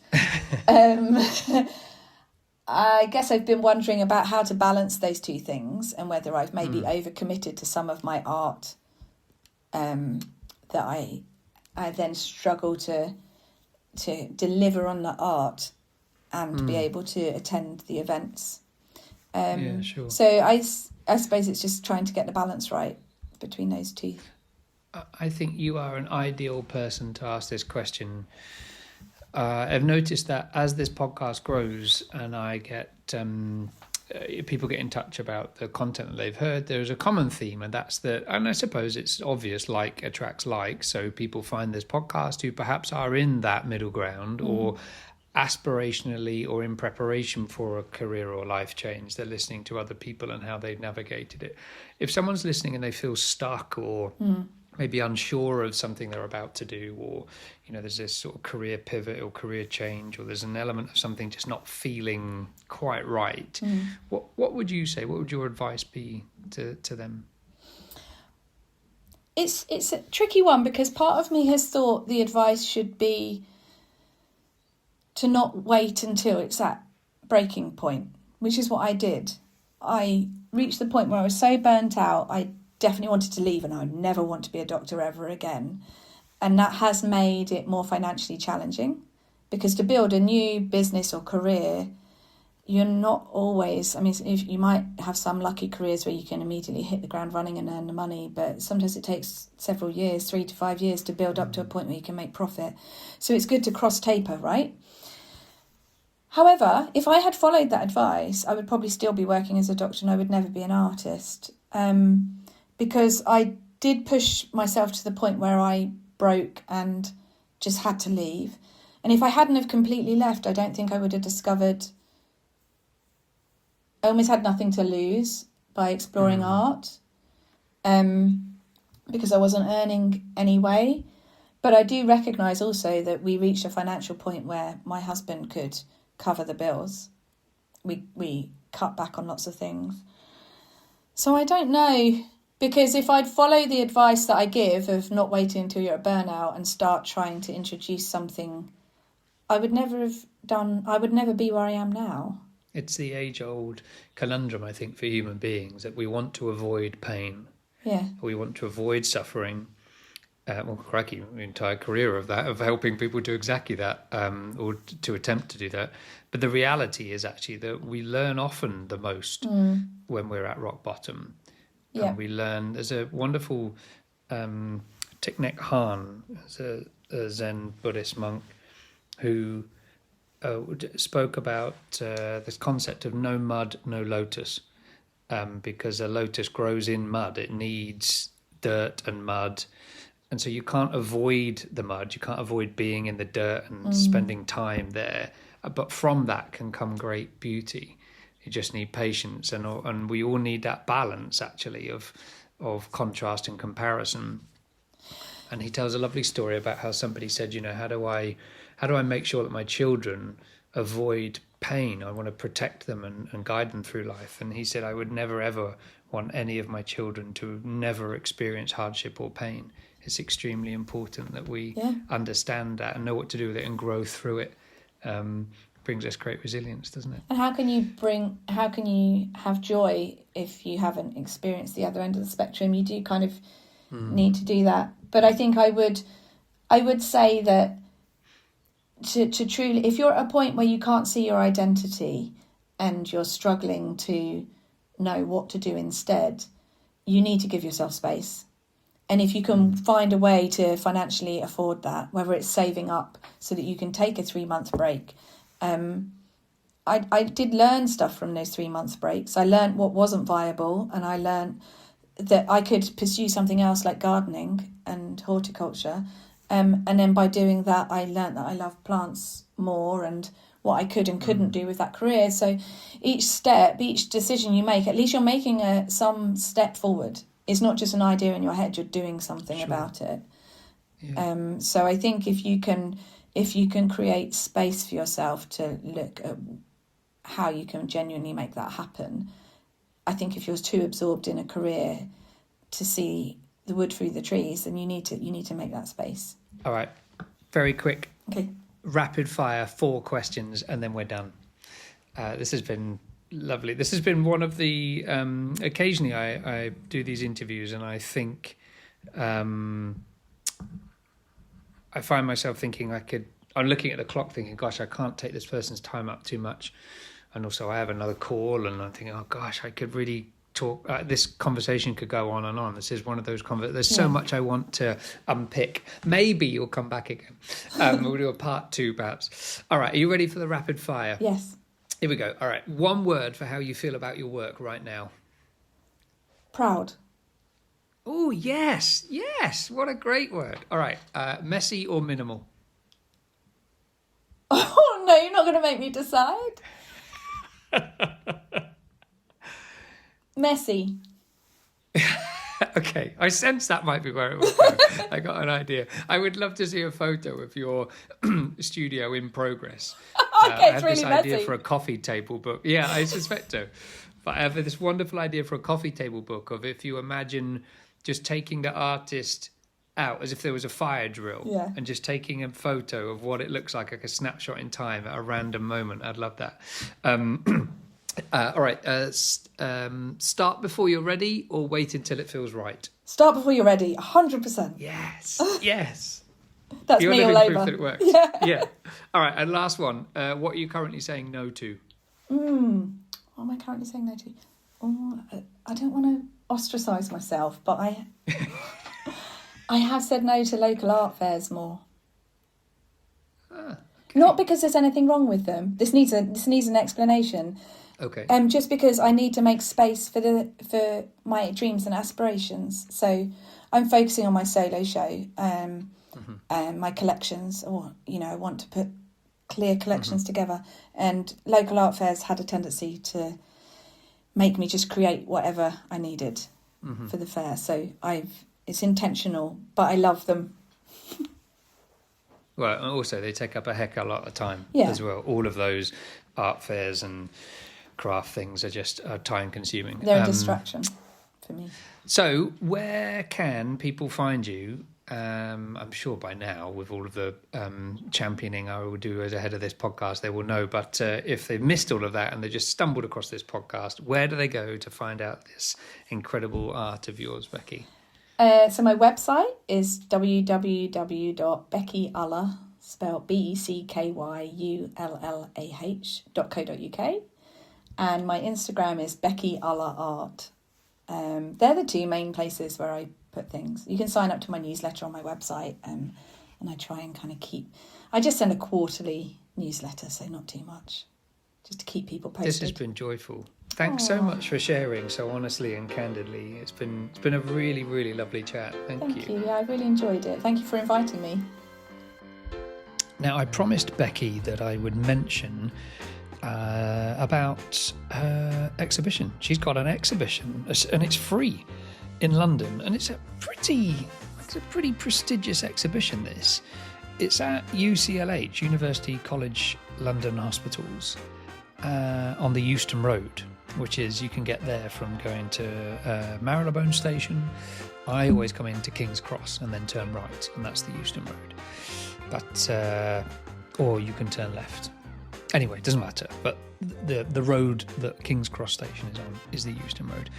I guess I've been wondering about how to balance those two things and whether I've maybe overcommitted to some of my art that I then struggle to deliver on the art and be able to attend the events. Sure. So I suppose it's just trying to get the balance right between those two. I think you are an ideal person to ask this question. I've noticed that as this podcast grows and I get people get in touch about the content that they've heard, there's a common theme, and that's that, and I suppose it's obvious, like attracts like, so people find this podcast who perhaps are in that middle ground or aspirationally or in preparation for a career or life change. They're listening to other people and how they've navigated it. If someone's listening and they feel stuck or maybe unsure of something they're about to do, or there's this sort of career pivot or career change, or there's an element of something just not feeling quite right, what would you say? What would your advice be to them? It's a tricky one, because part of me has thought the advice should be to not wait until it's at breaking point, which is what I did. I reached the point where I was so burnt out, I definitely wanted to leave, and I would never want to be a doctor ever again. And that has made it more financially challenging, because to build a new business or career, you're not always, if you might have some lucky careers where you can immediately hit the ground running and earn the money, but sometimes it takes several years, 3 to 5 years, to build up to a point where you can make profit. So it's good to cross taper, right? However, if I had followed that advice, I would probably still be working as a doctor and I would never be an artist. Because I did push myself to the point where I broke and just had to leave. And if I hadn't have completely left, I don't think I would have discovered... I almost had nothing to lose by exploring art, because I wasn't earning anyway. But I do recognise also that we reached a financial point where my husband could cover the bills. We cut back on lots of things. So I don't know, because if I'd follow the advice that I give of not waiting until you're at burnout and start trying to introduce something, I would never be where I am now. It's the age-old conundrum, I think, for human beings, that we want to avoid pain. Yeah. We want to avoid suffering. Crikey, the entire career of helping people do exactly that, or to attempt to do that. But the reality is actually that we learn often the most when we're at rock bottom. Yeah. And we learn, there's a wonderful Thich Nhat Hanh, a Zen Buddhist monk, who spoke about this concept of no mud, no lotus, because a lotus grows in mud. It needs dirt and mud. And so you can't avoid the mud. You can't avoid being in the dirt and spending time there. But from that can come great beauty. You just need patience. And we all need that balance, actually, of contrast and comparison. And he tells a lovely story about how somebody said, how do I make sure that my children avoid pain? I want to protect them and guide them through life. And he said, I would never, ever want any of my children to never experience hardship or pain. It's extremely important that we understand that and know what to do with it and grow through it. Brings us great resilience, doesn't it? And how can you have joy if you haven't experienced the other end of the spectrum? You do kind of need to do that. But I think I would say that to truly, if you're at a point where you can't see your identity and you're struggling to know what to do instead, you need to give yourself space. And if you can find a way to financially afford that, whether it's saving up so that you can take a 3-month break. I did learn stuff from those 3-month breaks. I learned what wasn't viable, and I learned that I could pursue something else like gardening and horticulture. And then by doing that, I learned that I love plants more and what I could and couldn't do with that career. So each decision you make, at least you're making some step forward. It's not just an idea in your head, you're doing something about it. Yeah. So I think if you can create space for yourself to look at how you can genuinely make that happen, I think if you're too absorbed in a career to see the wood through the trees, then you need to make that space. All right, very quick. Okay. Rapid fire 4 questions and then we're done. This has been lovely. This has been one of the occasionally I do these interviews and I think I find myself thinking I'm looking at the clock thinking, gosh, I can't take this person's time up too much. And also I have another call and I'm thinking, oh gosh, I could really talk. This conversation could go on and on. This is one of those there's so much I want to unpick. Maybe you'll come back again. We'll do a part 2 perhaps. All right, are you ready for the rapid fire? Yes. Here we go. All right, one word for how you feel about your work right now. Proud. Oh, yes. What a great word. All right, messy or minimal? Oh, no, you're not going to make me decide. Messy. Okay, I sense that might be where it will go. I got an idea. I would love to see a photo of your studio in progress. Okay, I had it's really this idea messy. for a coffee table book. Yeah, I suspect so. But I have this wonderful idea for a coffee table book of if you imagine just taking the artist out as if there was a fire drill and just taking a photo of what it looks like a snapshot in time at a random moment. I'd love that. All right, start before you're ready or wait until it feels right? Start before you're ready, 100%. Yes. That's You're me all living proof over. that it works. Yeah. All right, and last one. What are you currently saying no to? What am I currently saying no to? Oh, I don't want to ostracise myself, but I have said no to local art fairs more. Okay. Not because there's anything wrong with them. This needs an explanation. Okay. Just because I need to make space for my dreams and aspirations. So I'm focusing on my solo show, my collections, or I want to put clear collections together. And local art fairs had a tendency to make me just create whatever I needed for the fair. So it's intentional, but I love them. Well, and also they take up a heck of a lot of time as well. All of those art fairs and craft things are just time consuming. They're a distraction for me. So where can people find you? I'm sure by now, with all of the championing I will do as a head of this podcast, they will know. But if they've missed all of that and they just stumbled across this podcast, where do they go to find out this incredible art of yours, Becky? So my website is www.beckyullah, spelled BECKYULLAH.co.uk, and my Instagram is Becky Ullah Art. They're the two main places where I put things. You can sign up to my newsletter on my website, and I try and kind of I just send a quarterly newsletter, so not too much, just to keep people posted. This has been joyful. Thanks so much for sharing so honestly and candidly. It's been a really, really lovely chat. Thank you. Yeah, I really enjoyed it. Thank you for inviting me. Now, I promised Becky that I would mention about her exhibition. She's got an exhibition, and it's free in London, and it's a pretty prestigious exhibition. It's at UCLH, University College London Hospitals, on the Euston Road, which is, you can get there from going to Marylebone Station. I always come into King's Cross and then turn right, and that's the Euston Road. But or you can turn left. Anyway, it doesn't matter. But the road that King's Cross Station is on is the Euston Road.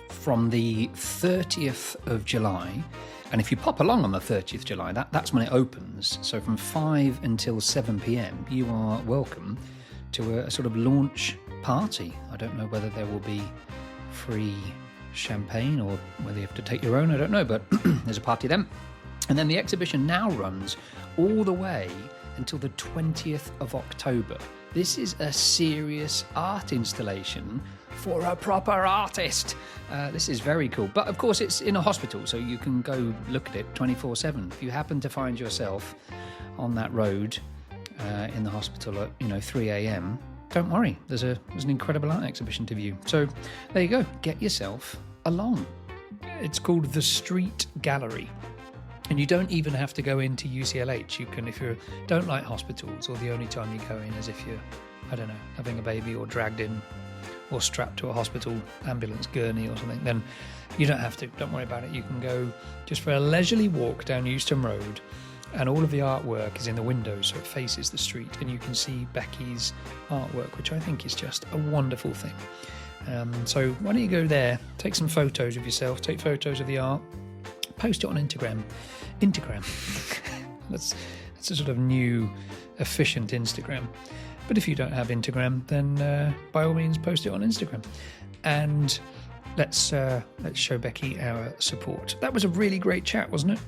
From the 30th of July, and if you pop along on the 30th of July, that's when it opens. So from 5 until 7 p.m, you are welcome to a sort of launch party. I don't know whether there will be free champagne or whether you have to take your own, I don't know, but there's a party then. And then the exhibition now runs all the way until the 20th of October. This is a serious art installation for a proper artist. This is very cool. But of course it's in a hospital, so you can go look at it 24/7. If you happen to find yourself on that road in the hospital at 3 a.m, don't worry, there's an incredible art exhibition to view. So there you go, get yourself along. It's called The Street Gallery, and you don't even have to go into UCLH. You can, if you don't like hospitals, or the only time you go in is if you're, I don't know, having a baby or dragged in or strapped to a hospital ambulance gurney or something, then you don't have to, don't worry about it. You can go just for a leisurely walk down Euston Road, and all of the artwork is in the windows, so it faces the street, and you can see Becky's artwork, which I think is just a wonderful thing. So why don't you go there, take some photos of yourself, take photos of the art, post it on Instagram. That's a sort of new, efficient Instagram. But if you don't have Instagram, then by all means post it on Instagram. And let's show Becky our support. That was a really great chat, wasn't it?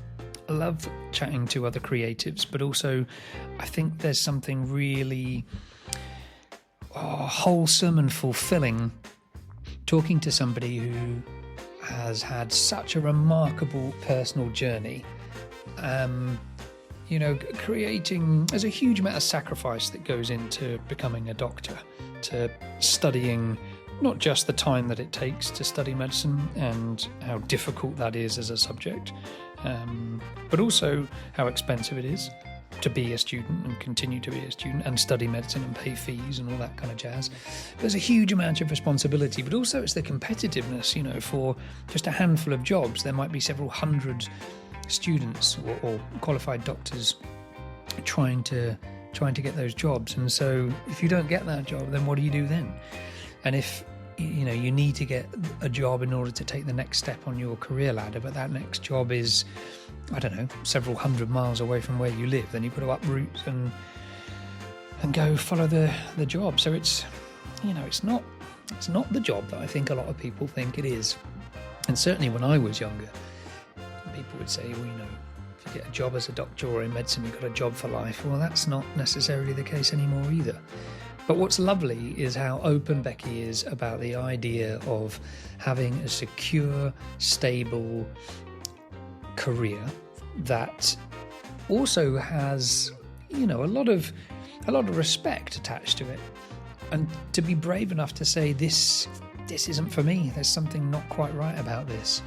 I love chatting to other creatives, but also I think there's something really wholesome and fulfilling talking to somebody who has had such a remarkable personal journey. Creating, there's a huge amount of sacrifice that goes into becoming a doctor, to studying not just the time that it takes to study medicine and how difficult that is as a subject, but also how expensive it is to be a student and continue to be a student and study medicine and pay fees and all that kind of jazz. There's a huge amount of responsibility, but also it's the competitiveness, for just a handful of jobs. There might be several hundred students or qualified doctors trying to get those jobs. And so if you don't get that job, then what do you do then? And if you need to get a job in order to take the next step on your career ladder, but that next job is, I don't know, several hundred miles away from where you live, then you've got to uproot and go follow the job. So it's not the job that I think a lot of people think it is. And certainly when I was younger, people would say, well, if you get a job as a doctor or in medicine, you've got a job for life. Well, that's not necessarily the case anymore either. But what's lovely is how open Becky is about the idea of having a secure, stable career that also has, a lot of respect attached to it. And to be brave enough to say, this isn't for me, there's something not quite right about this.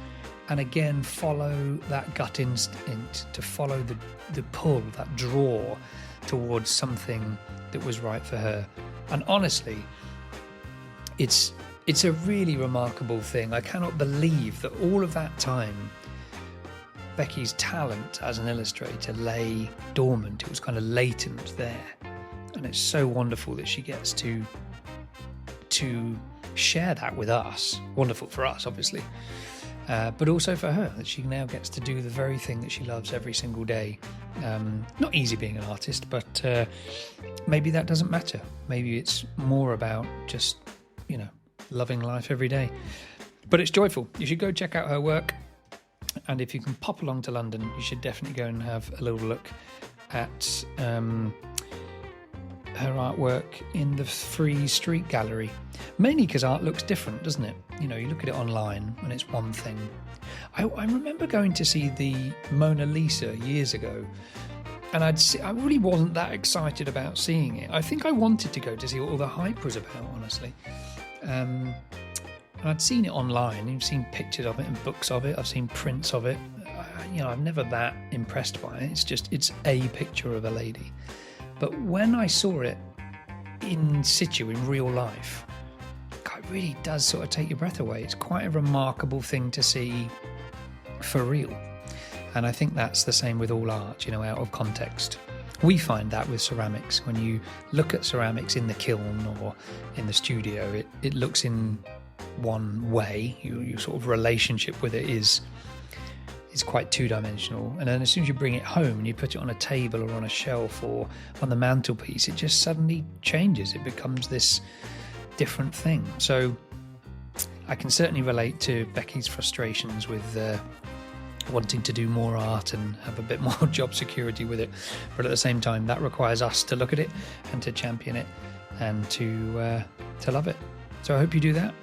And again, follow that gut instinct, to follow the pull, that draw towards something that was right for her. And honestly, it's a really remarkable thing. I cannot believe that all of that time, Becky's talent as an illustrator lay dormant. It was kind of latent there. And it's so wonderful that she gets to share that with us. Wonderful for us, obviously. But also for her, that she now gets to do the very thing that she loves every single day. Not easy being an artist, but maybe that doesn't matter. Maybe it's more about just, loving life every day. But it's joyful. You should go check out her work. And if you can pop along to London, you should definitely go and have a little look at her artwork in the Free Street Gallery. Mainly because art looks different, doesn't it? You look at it online and it's one thing. I remember going to see the Mona Lisa years ago, and I really wasn't that excited about seeing it. I think I wanted to go to see what all the hype was about, honestly. And I'd seen it online. You've seen pictures of it and books of it. I've seen prints of it. I'm never that impressed by it. It's a picture of a lady. But when I saw it in situ, in real life, it really does sort of take your breath away. It's quite a remarkable thing to see for real. And I think that's the same with all art, out of context. We find that with ceramics. When you look at ceramics in the kiln or in the studio, it looks in one way. Your sort of relationship with it is quite two-dimensional. And then as soon as you bring it home and you put it on a table or on a shelf or on the mantelpiece, it just suddenly changes. It becomes this different thing. So I can certainly relate to Becky's frustrations with wanting to do more art and have a bit more job security with it. But at the same time, that requires us to look at it and to champion it and to love it. So I hope you do that.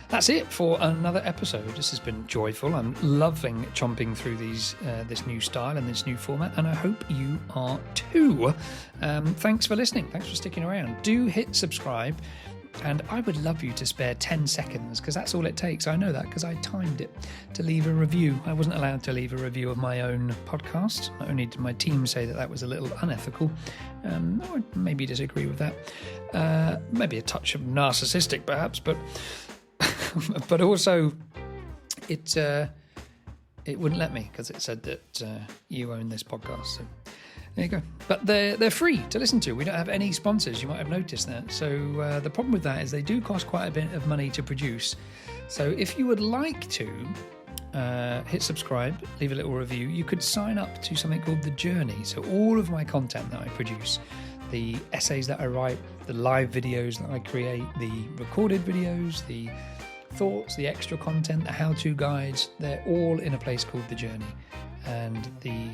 That's it for another episode. This has been joyful. I'm loving chomping through this new style and this new format, and I hope you are too. Thanks for listening. Thanks for sticking around. Do hit subscribe, and I would love you to spare 10 seconds, because that's all it takes. I know that because I timed it, to leave a review. I wasn't allowed to leave a review of my own podcast. Not only did my team say that was a little unethical, I would maybe disagree with that. Maybe a touch of narcissistic, perhaps, but but also it wouldn't let me, because it said that you own this podcast. So there you go. But they're free to listen to. We don't have any sponsors. You might have noticed that. So the problem with that is they do cost quite a bit of money to produce. So if you would like to hit subscribe, leave a little review. You could sign up to something called The Journey. So all of my content that I produce, the essays that I write, the live videos that I create, the recorded videos, the thoughts, the extra content, the how-to guides, they're all in a place called The Journey. And the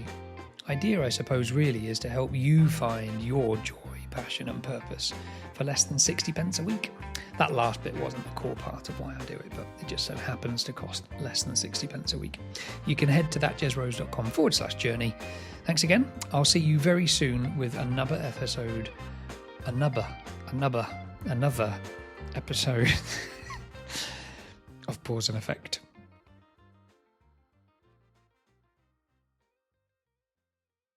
idea, I suppose, really is to help you find your joy, passion and purpose for less than 60 pence a week. That last bit wasn't the core part of why I do it, but it just so happens to cost less than 60 pence a week. You can head to thatjezrose.com/journey. Thanks again. I'll see you very soon with another episode. Another episode of Pause and Effect.